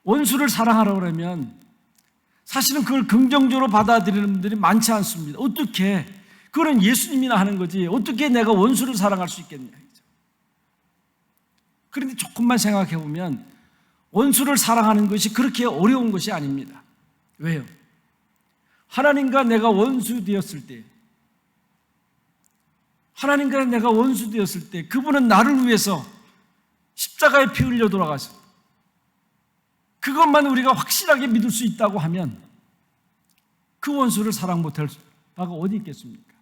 원수를 사랑하라고 그러면 사실은 그걸 긍정적으로 받아들이는 분들이 많지 않습니다. 어떻게? 그거는 예수님이나 하는 거지. 어떻게 내가 원수를 사랑할 수 있겠냐. 그런데 조금만 생각해 보면 원수를 사랑하는 것이 그렇게 어려운 것이 아닙니다. 왜요? 하나님과 내가 원수 되었을 때, 하나님과 내가 원수 되었을 때 그분은 나를 위해서 십자가에 피 흘려 돌아가셨어요. 그것만 우리가 확실하게 믿을 수 있다고 하면 그 원수를 사랑 못할 바가 어디 있겠습니까?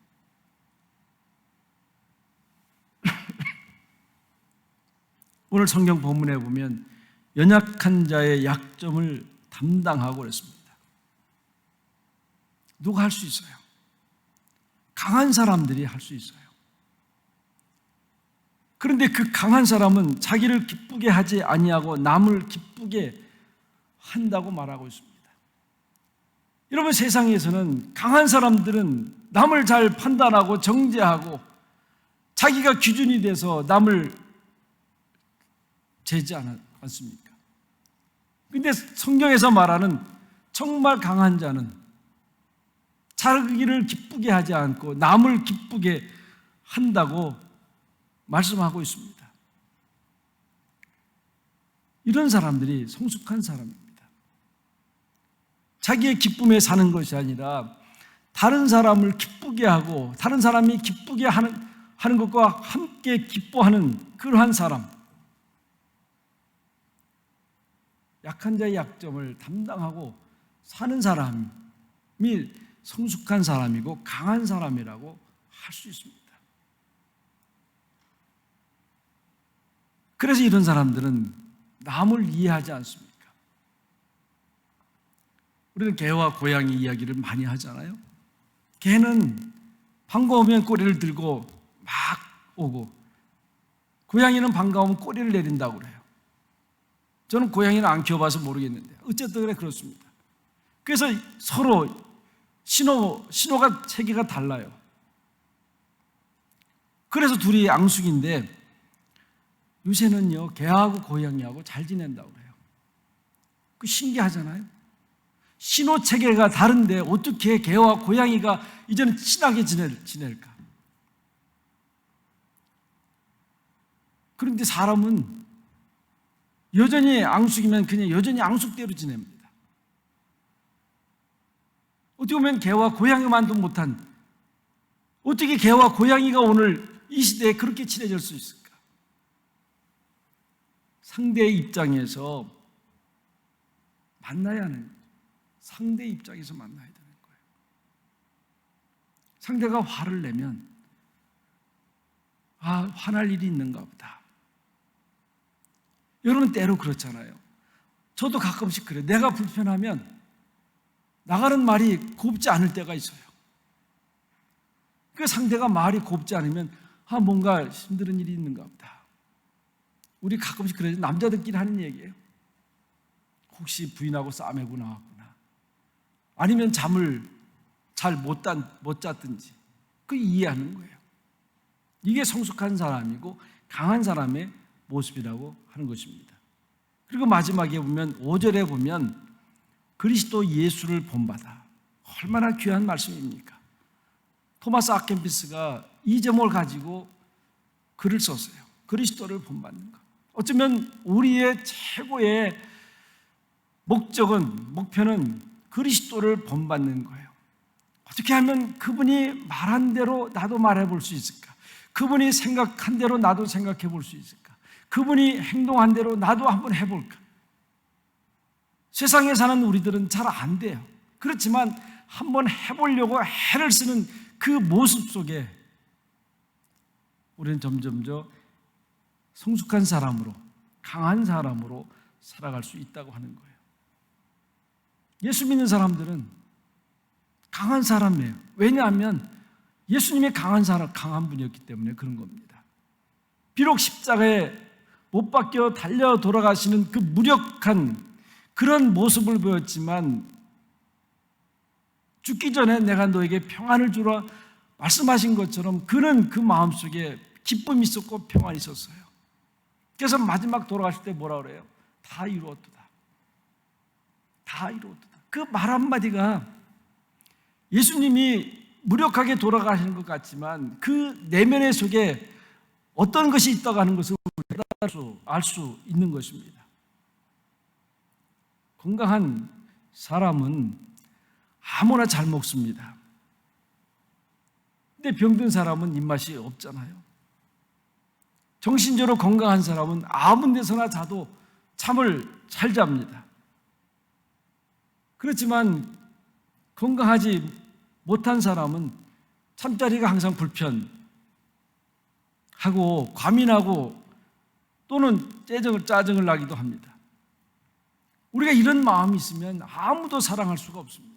오늘 성경 본문에 보면 연약한 자의 약점을 담당하고 그랬습니다. 누가 할 수 있어요? 강한 사람들이 할 수 있어요. 그런데 그 강한 사람은 자기를 기쁘게 하지 아니하고 남을 기쁘게 한다고 말하고 있습니다. 여러분, 세상에서는 강한 사람들은 남을 잘 판단하고 정죄하고 자기가 기준이 돼서 남을 재지 않습니까? 그런데 성경에서 말하는 정말 강한 자는 자기를 기쁘게 하지 않고 남을 기쁘게 한다고 말씀하고 있습니다. 이런 사람들이 성숙한 사람입니다. 자기의 기쁨에 사는 것이 아니라 다른 사람을 기쁘게 하고 다른 사람이 기쁘게 하는 것과 함께 기뻐하는 그러한 사람, 약한 자의 약점을 담당하고 사는 사람이 성숙한 사람이고 강한 사람이라고 할 수 있습니다. 그래서 이런 사람들은 남을 이해하지 않습니까? 우리는 개와 고양이 이야기를 많이 하잖아요. 개는 반가우면 꼬리를 들고 막 오고, 고양이는 반가우면 꼬리를 내린다고 그래요. 저는 고양이는 안 키워봐서 모르겠는데 어쨌든 그래 그렇습니다. 그래서 서로 신호가 세계가 달라요. 그래서 둘이 앙숙인데 요새는요 개하고 고양이하고 잘 지낸다고 그래요. 그 신기하잖아요. 신호 체계가 다른데 어떻게 개와 고양이가 이제는 친하게 지낼까? 그런데 사람은 여전히 앙숙이면 그냥 여전히 앙숙대로 지냅니다. 어떻게 보면 개와 고양이만도 못한, 어떻게 개와 고양이가 오늘 이 시대에 그렇게 친해질 수 있을까? 상대의 입장에서 만나야 하는 거예요. 상대의 입장에서 만나야 되는 거예요. 상대가 화를 내면 화날 일이 있는가 보다. 여러분 때로 그렇잖아요. 저도 가끔씩 그래요. 내가 불편하면 나가는 말이 곱지 않을 때가 있어요. 그 상대가 말이 곱지 않으면 뭔가 힘든 일이 있는가 보다. 우리 가끔씩 그래요. 남자들끼리 하는 얘기예요. 혹시 부인하고 싸매고 나왔구나. 아니면 잠을 잘 못 잤든지 그 이해하는 거예요. 이게 성숙한 사람이고 강한 사람의 모습이라고 하는 것입니다. 그리고 마지막에 보면 5절에 보면 그리스도 예수를 본받아. 얼마나 귀한 말씀입니까? 토마스 아켄피스가 이 제목을 가지고 글을 썼어요. 그리스도를 본받는 것. 어쩌면 우리의 최고의 목표는 그리스도를 본받는 거예요. 어떻게 하면 그분이 말한 대로 나도 말해볼 수 있을까? 그분이 생각한 대로 나도 생각해 볼 수 있을까? 그분이 행동한 대로 나도 한번 해볼까? 세상에 사는 우리들은 잘 안 돼요. 그렇지만 한번 해보려고 해를 쓰는 그 모습 속에 우리는 점점 성숙한 사람으로, 강한 사람으로 살아갈 수 있다고 하는 거예요. 예수 믿는 사람들은 강한 사람이에요. 왜냐하면 예수님이 강한 분이었기 때문에 그런 겁니다. 비록 십자가에 못 박혀 달려 돌아가시는 그 무력한 그런 모습을 보였지만 죽기 전에 내가 너에게 평안을 주라 말씀하신 것처럼 그는 그 마음속에 기쁨이 있었고 평안이 있었어요. 그래서 마지막 돌아가실 때 뭐라 그래요? 다 이루었도다. 다 이루었도다. 그 말 한마디가 예수님이 무력하게 돌아가시는 것 같지만 그 내면의 속에 어떤 것이 있다고 하는 것을 알 수 있는 것입니다. 건강한 사람은 아무나 잘 먹습니다. 근데 병든 사람은 입맛이 없잖아요. 정신적으로 건강한 사람은 아무 데서나 자도 잠을 잘 잡니다. 그렇지만 건강하지 못한 사람은 잠자리가 항상 불편하고 과민하고 또는 짜증을 나기도 합니다. 우리가 이런 마음이 있으면 아무도 사랑할 수가 없습니다.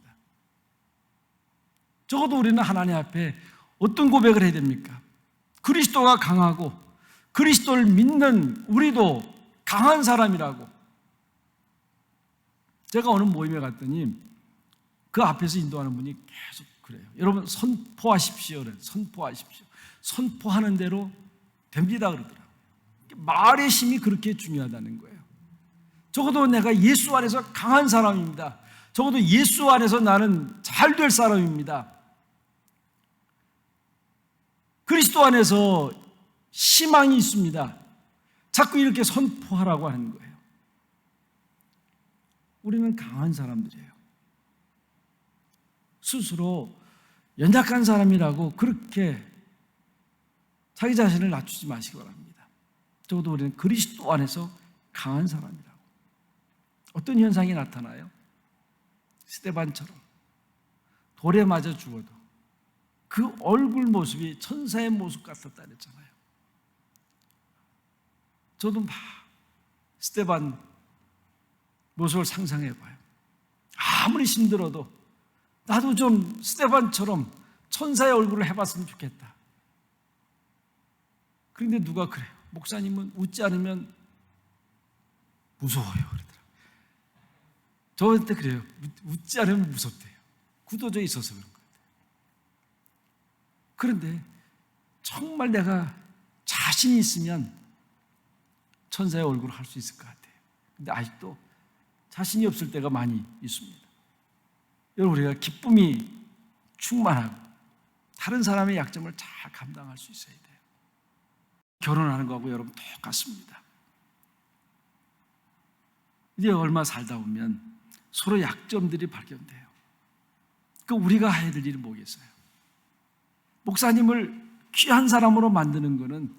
적어도 우리는 하나님 앞에 어떤 고백을 해야 됩니까? 그리스도가 강하고 그리스도를 믿는 우리도 강한 사람이라고. 제가 어느 모임에 갔더니 그 앞에서 인도하는 분이 계속 그래요. 여러분 선포하십시오. 그래요. 선포하십시오. 선포하는 대로 됩니다 그러더라고요. 말의 힘이 그렇게 중요하다는 거예요. 적어도 내가 예수 안에서 강한 사람입니다. 적어도 예수 안에서 나는 잘 될 사람입니다. 그리스도 안에서 희망이 있습니다. 자꾸 이렇게 선포하라고 하는 거예요. 우리는 강한 사람들이에요. 스스로 연약한 사람이라고 그렇게 자기 자신을 낮추지 마시기 바랍니다. 적어도 우리는 그리스도 안에서 강한 사람이라고. 어떤 현상이 나타나요? 스데반처럼 돌에 맞아 죽어도 그 얼굴 모습이 천사의 모습 같았다 그랬잖아요. 저도 막 스데반 모습을 상상해봐요. 아무리 힘들어도 나도 좀 스데반처럼 천사의 얼굴을 해봤으면 좋겠다. 그런데 누가 그래요? 목사님은 웃지 않으면 무서워요 그러더라고요. 저한테 그래요. 웃지 않으면 무섭대요. 굳어져 있어서 그런 것 같아요. 그런데 정말 내가 자신이 있으면 천사의 얼굴을 할 수 있을 것 같아요. 근데 아직도 자신이 없을 때가 많이 있습니다. 여러분, 우리가 기쁨이 충만하고 다른 사람의 약점을 잘 감당할 수 있어야 돼요. 결혼하는 거하고 여러분 똑같습니다. 이제 얼마 살다 보면 서로 약점들이 발견돼요. 그 우리가 해야 될 일이 뭐겠어요? 목사님을 귀한 사람으로 만드는 거는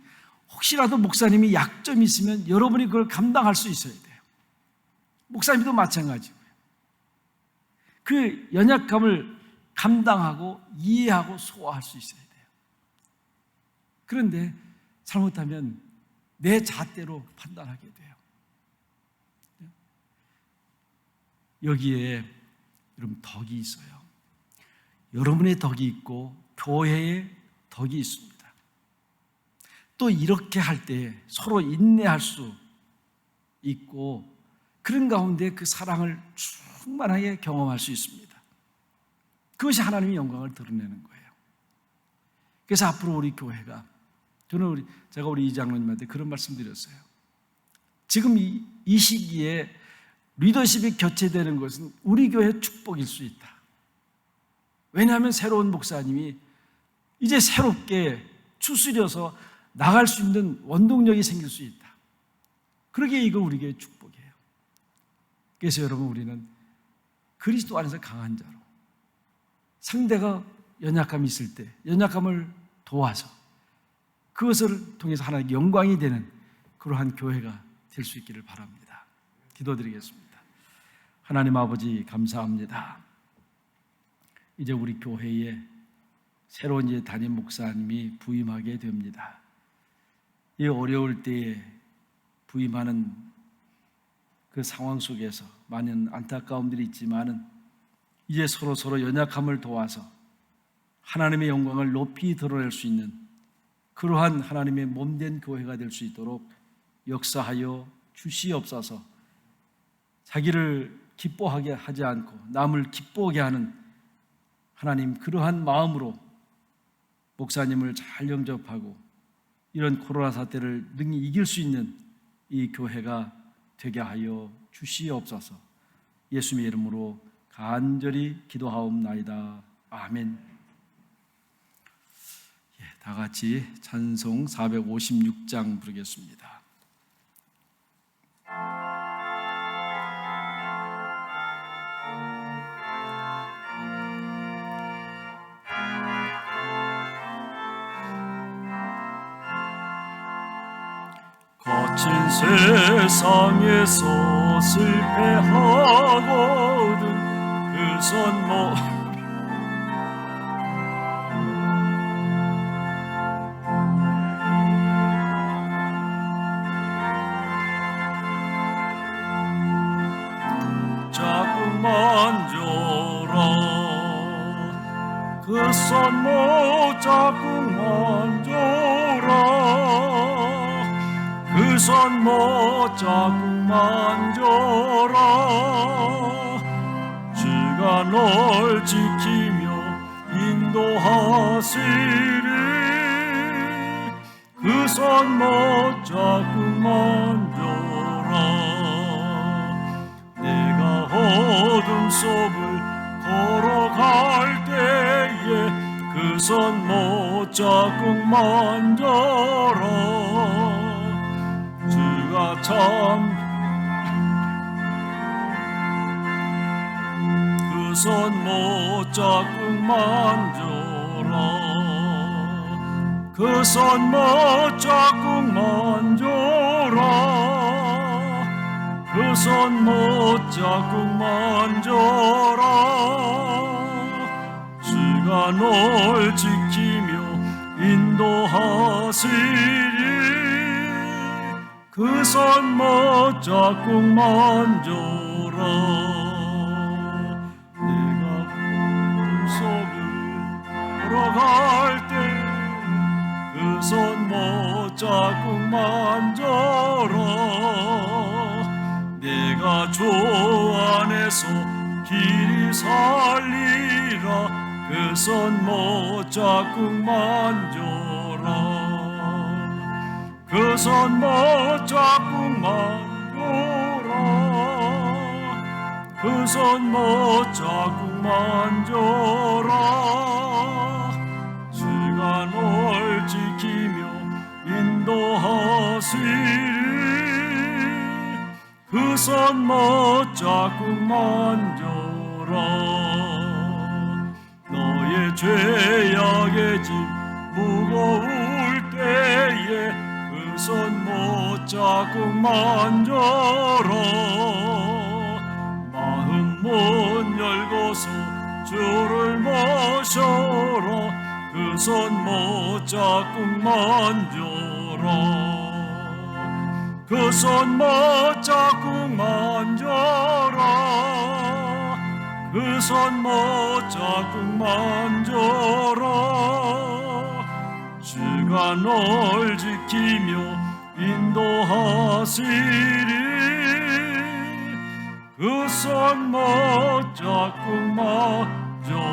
혹시라도 목사님이 약점이 있으면 여러분이 그걸 감당할 수 있어야 돼요. 목사님도 마찬가지고요. 그 연약함을 감당하고 이해하고 소화할 수 있어야 돼요. 그런데 잘못하면 내 잣대로 판단하게 돼요. 여기에 여러분 덕이 있어요. 여러분의 덕이 있고 교회의 덕이 있습니다. 또 이렇게 할 때 서로 인내할 수 있고 그런 가운데 그 사랑을 충만하게 경험할 수 있습니다. 그것이 하나님의 영광을 드러내는 거예요. 그래서 앞으로 우리 교회가, 저는 제가 우리 이장로님한테 그런 말씀 드렸어요. 지금 이 시기에 리더십이 교체되는 것은 우리 교회의 축복일 수 있다. 왜냐하면 새로운 목사님이 이제 새롭게 추스려서 나갈 수 있는 원동력이 생길 수 있다. 그러기에 이거 우리 교회의 축복이에요. 그래서 여러분, 우리는 그리스도 안에서 강한 자로, 상대가 연약함이 있을 때 연약함을 도와서 그것을 통해서 하나님께 영광이 되는 그러한 교회가 될 수 있기를 바랍니다. 기도드리겠습니다. 하나님 아버지, 감사합니다. 이제 우리 교회에 새로운 이제 담임 목사님이 부임하게 됩니다. 이 어려울 때에 부임하는 그 상황 속에서 많은 안타까움들이 있지만은 이제 서로 연약함을 도와서 하나님의 영광을 높이 드러낼 수 있는 그러한 하나님의 몸된 교회가 될 수 있도록 역사하여 주시옵소서. 자기를 기뻐하게 하지 않고 남을 기뻐하게 하는 하나님, 그러한 마음으로 목사님을 잘 영접하고 이런 코로나 사태를 능히 이길 수 있는 이 교회가 되게 하여 주시옵소서. 예수님의 이름으로 간절히 기도하옵나이다. 아멘. 다 같이 찬송 456장 부르겠습니다. 거친 세상에서 슬퍼하거든 그 손목 자꾸 만져라 그 손목 자꾸 만져라 그 손목 자꾸 만져라 주가 널 지키며 인도하시리 그 손목 자꾸 만져라 내가 어둠 속을 걸어갈 때에 그 손목 자꾸 만져라 주가 참 그 손목 자꾸 만져라 그 손목 자꾸 만져라 그 손목 자꾸 만져라 주가 널 지키며 인도하시리 그 손목 자꾸 만져라 내가 어둠 속을 걸어갈 때 그 손목 자꾸 만져라 내가 주 안에서 길이 살리라 그 손목 자꾸 만져라 그 손목 자꾸 만져라 그 손목 자꾸 만져라 주가 널 지키며 인도하시리 그 손목 자꾸 만져라 너의 죄악의 짐 무거울 때에 그 손목 자꾸 만져라 마음 문 열고서 주를 모셔라 그 손목 자꾸 만져라 그 손목 자꾸 만져라 그 손목 자꾸 만져라 주가 널 지키며 인도하시리 그 손목 자꾸 만져라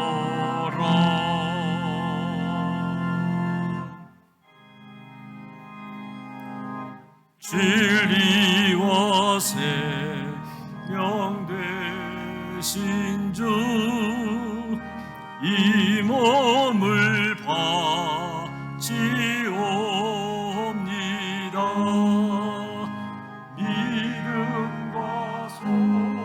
진리와 생명 되신 주 이 몸을 바치옵니다. 믿음과 소망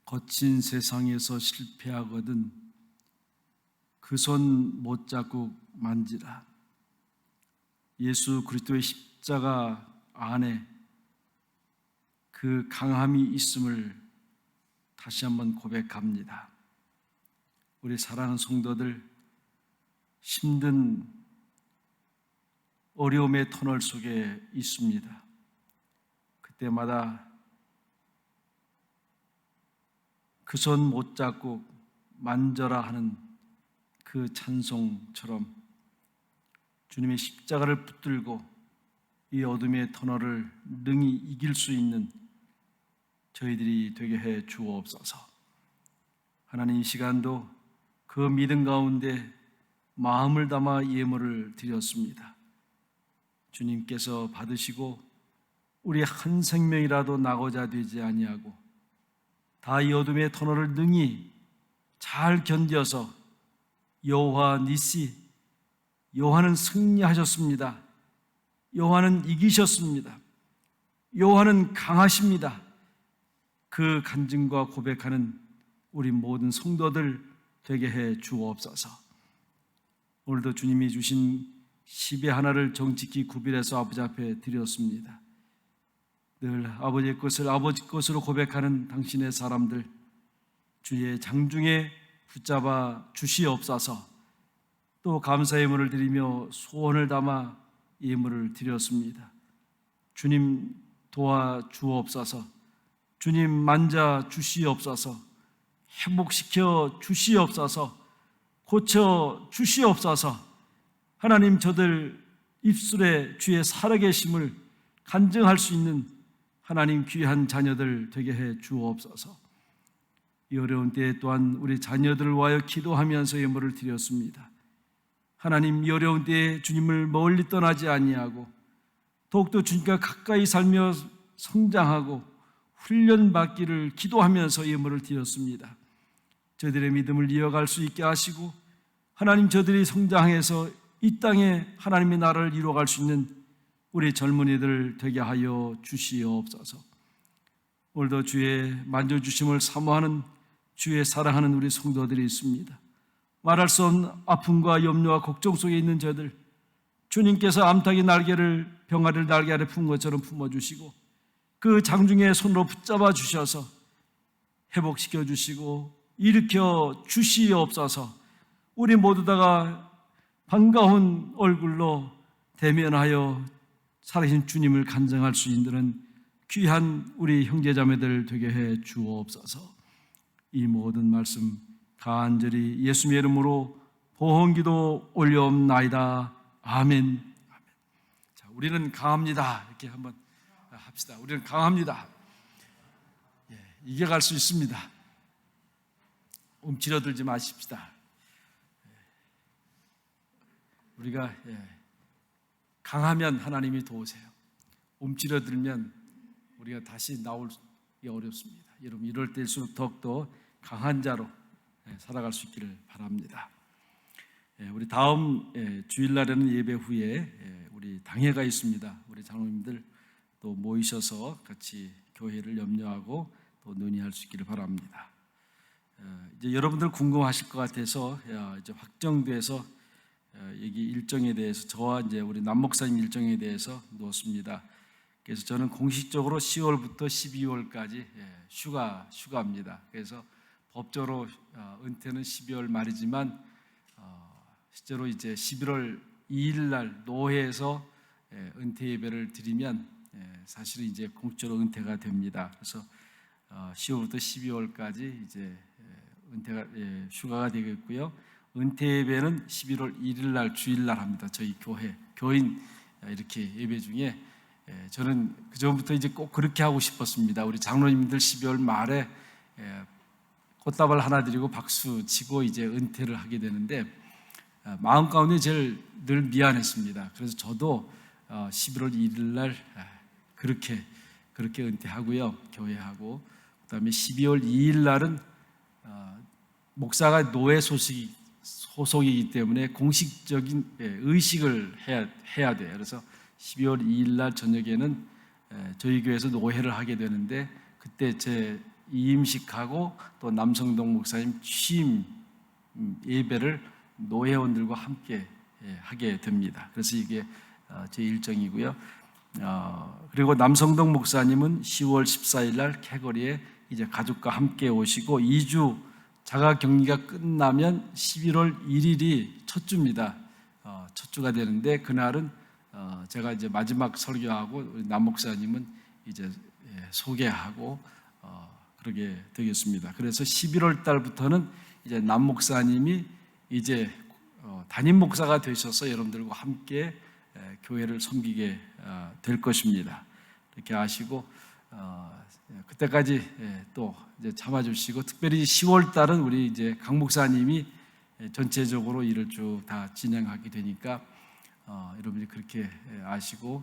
거친 세상에서 실패하거든 그 손 못 잡고 만지라. 예수 그리스도의 십자가 안에 그 강함이 있음을 다시 한번 고백합니다. 우리 사랑하는 성도들, 힘든 어려움의 터널 속에 있습니다. 그때마다 그 손 못 잡고 만져라 하는 그 찬송처럼 주님의 십자가를 붙들고 이 어둠의 터널을 능히 이길 수 있는 저희들이 되게 해 주옵소서. 하나님, 이 시간도 그 믿음 가운데 마음을 담아 예물을 드렸습니다. 주님께서 받으시고 우리 한 생명이라도 나고자 되지 아니하고 다 이 어둠의 터널을 능히 잘 견뎌서 여호와 니시, 여호와는 승리하셨습니다. 여호와는 이기셨습니다. 여호와는 강하십니다. 그 간증과 고백하는 우리 모든 성도들 되게 해 주옵소서. 오늘도 주님이 주신 10의 하나를 정직히 구별해서 아버지 앞에 드렸습니다. 늘 아버지의 것을 아버지 것으로 고백하는 당신의 사람들, 주의 장중에 붙잡아 주시옵소서. 또 감사의 예물을 드리며 소원을 담아 예물을 드렸습니다. 주님 도와 주옵소서. 주님 만져 주시옵소서. 회복시켜 주시옵소서. 고쳐 주시옵소서. 하나님, 저들 입술에 주의 살아계심을 간증할 수 있는 하나님 귀한 자녀들 되게 해 주옵소서. 이 어려운 때에 또한 우리 자녀들을 위하여 기도하면서 예물을 드렸습니다. 하나님, 이 어려운 때에 주님을 멀리 떠나지 아니하고 더욱더 주님과 가까이 살며 성장하고 훈련받기를 기도하면서 예물을 드렸습니다. 저들의 믿음을 이어갈 수 있게 하시고 하나님, 저들이 성장해서 이 땅에 하나님의 나라를 이루어갈 수 있는 우리 젊은이들 되게 하여 주시옵소서. 오늘도 주의 만져주심을 사모하는 주의 사랑하는 우리 성도들이 있습니다. 말할 수 없는 아픔과 염려와 걱정 속에 있는 저들, 주님께서 암탉이 날개를 병아리를 날개 아래 품 것처럼 품어주시고 그 장중에 손으로 붙잡아 주셔서 회복시켜 주시고 일으켜 주시옵소서. 우리 모두 다가 반가운 얼굴로 대면하여 살아계신 주님을 간증할 수 있는 귀한 우리 형제자매들 되게 해 주옵소서. 이 모든 말씀 간절히 예수님의 이름으로 보험기도 올려옵나이다. 아멘. 자, 우리는 강합니다. 이렇게 한번 합시다. 우리는 강합니다. 이겨갈 수 있습니다. 움츠러들지 마십시다. 우리가 강하면 하나님이 도우세요. 움츠러들면 우리가 다시 나오기 어렵습니다. 여러분, 이럴 때일수록 더욱더 강한 자로 살아갈 수 있기를 바랍니다. 우리 다음 주일날에는 예배 후에 우리 당회가 있습니다. 우리 장로님들 또 모이셔서 같이 교회를 염려하고 또 논의할 수 있기를 바랍니다. 이제 여러분들 궁금하실 것 같아서 이제 확정돼서 여기 일정에 대해서 저와 이제 우리 남 목사님 일정에 대해서 놓습니다. 그래서 저는 공식적으로 10월부터 12월까지 휴가입니다. 그래서 법적으로 은퇴는 12월 말이지만 실제로 이제 11월 2일 날 노회에서 은퇴 예배를 드리면 사실은 이제 공적으로 은퇴가 됩니다. 그래서 10월부터 12월까지 이제 휴가가 되겠고요. 은퇴 예배는 11월 1일 날 주일날 합니다. 저희 교인 이렇게 예배 중에 저는 그 전부터 이제 꼭 그렇게 하고 싶었습니다. 우리 장로님들 12월 말에 꽃다발 하나 드리고 박수 치고 이제 은퇴를 하게 되는데 마음 가운데 제일 늘 미안했습니다. 그래서 저도 11월 1일 날 그렇게 은퇴하고요. 교회하고 그다음에 12월 2일 날은 목사가 노예 소속이기 때문에 공식적인 의식을 해야 돼요. 그래서 12월 2일 날 저녁에는 저희 교회에서 노회를 하게 되는데 그때 제 이임식하고 또 남성동 목사님 취임 예배를 노회원들과 함께 하게 됩니다. 그래서 이게 제 일정이고요. 그리고 남성동 목사님은 10월 14일 날 캐거리에 이제 가족과 함께 오시고 2주 자가 격리가 끝나면 11월 1일이 첫 주입니다. 첫 주가 되는데 그날은 제가 이제 마지막 설교하고 우리 남 목사님은 이제 소개하고 그러게 되겠습니다. 그래서 11월 달부터는 이제 남 목사님이 이제 담임 목사가 되셔서 여러분들과 함께 교회를 섬기게 될 것입니다. 이렇게 아시고 그때까지 또 이제 참아주시고 특별히 10월 달은 우리 이제 강 목사님이 전체적으로 일을 쭉 다 진행하게 되니까 여러분이 그렇게 아시고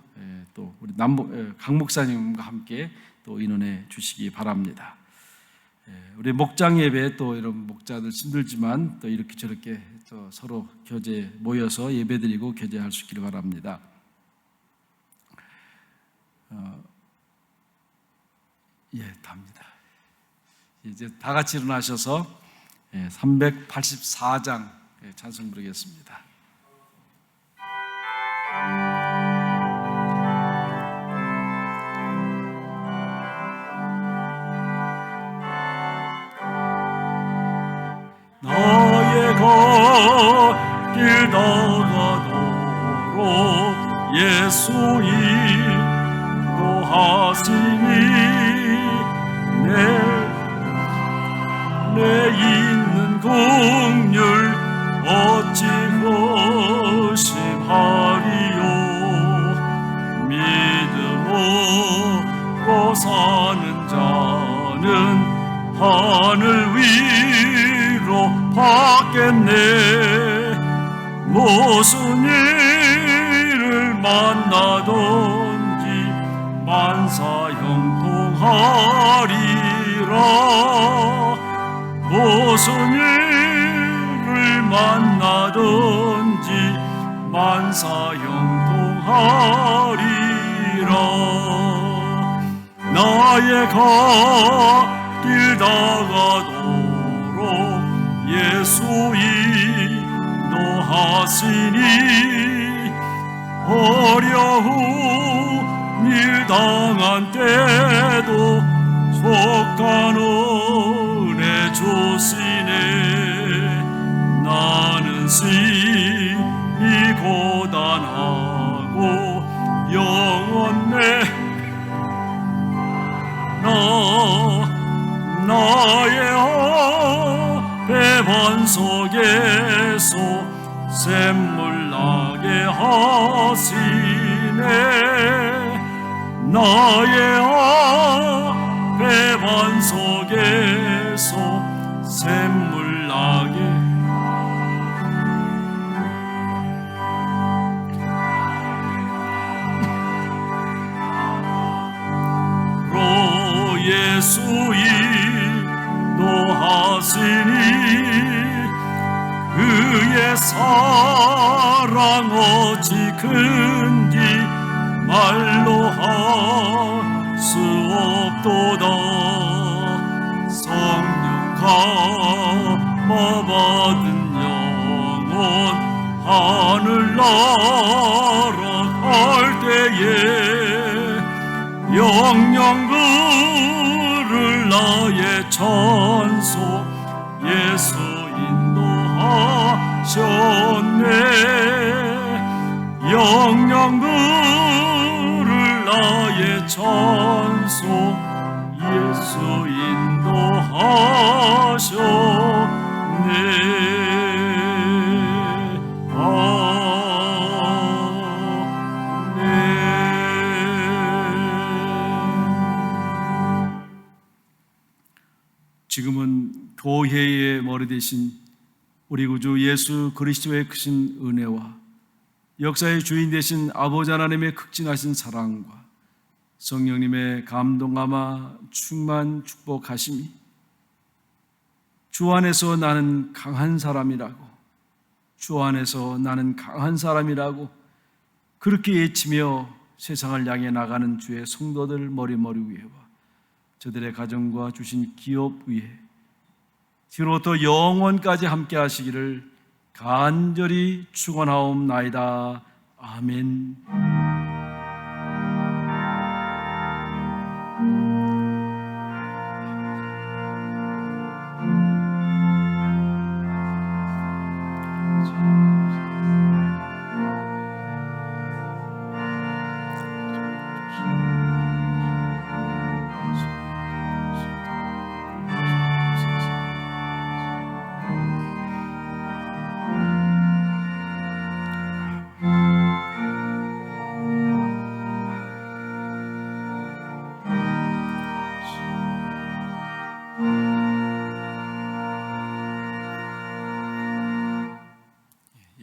또 우리 강 목사님과 함께 또 인원해 주시기 바랍니다. 우리 목장 예배 또 이런 목자들 힘들지만 또 이렇게 저렇게 또 서로 교제 모여서 예배드리고 교제할 수 있기를 바랍니다. 답니다. 이제 다 같이 일어나셔서 384장 찬송 부르겠습니다. 나의 길 다가도록 예수 인도하시니 내 있는 긍휼 어찌 의심하리요. 믿음으로 사는 자는 하늘 위로 받겠네. 무슨 일을 만나든지 만사형통하리라. 무슨 일을 만나든지 만사형통하리라. 나의 길 다가도록 예수 인도하시니 어려운 일 당한 때도 속한 은혜 주시네. 나는 심히 고단하고 영원해 나의 배반 속에서 샘물 나게 하시네. 나의 배반 속에서 샘물 나게 예수 인도하시니 그의 사랑 어찌 큰지 말로 할 수 없도다. 성령 감화받은 영혼 하늘나라 갈 때에 영영 그를 나의 천소 예수 인도하셨네. 영영 그를 나의 천소 예수 인도하셨네. 교회의 머리 대신 우리 구주 예수 그리스도의 크신 은혜와 역사의 주인 되신 아버지 하나님의 극진하신 사랑과 성령님의 감동감화 충만 축복하심이 주 안에서 나는 강한 사람이라고, 주 안에서 나는 강한 사람이라고 그렇게 외치며 세상을 향해 나가는 주의 성도들 머리머리 위에와 저들의 가정과 주신 기업 위에 뒤로부터 영원까지 함께 하시기를 간절히 축원하옵나이다. 아멘.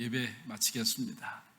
예배 마치겠습니다.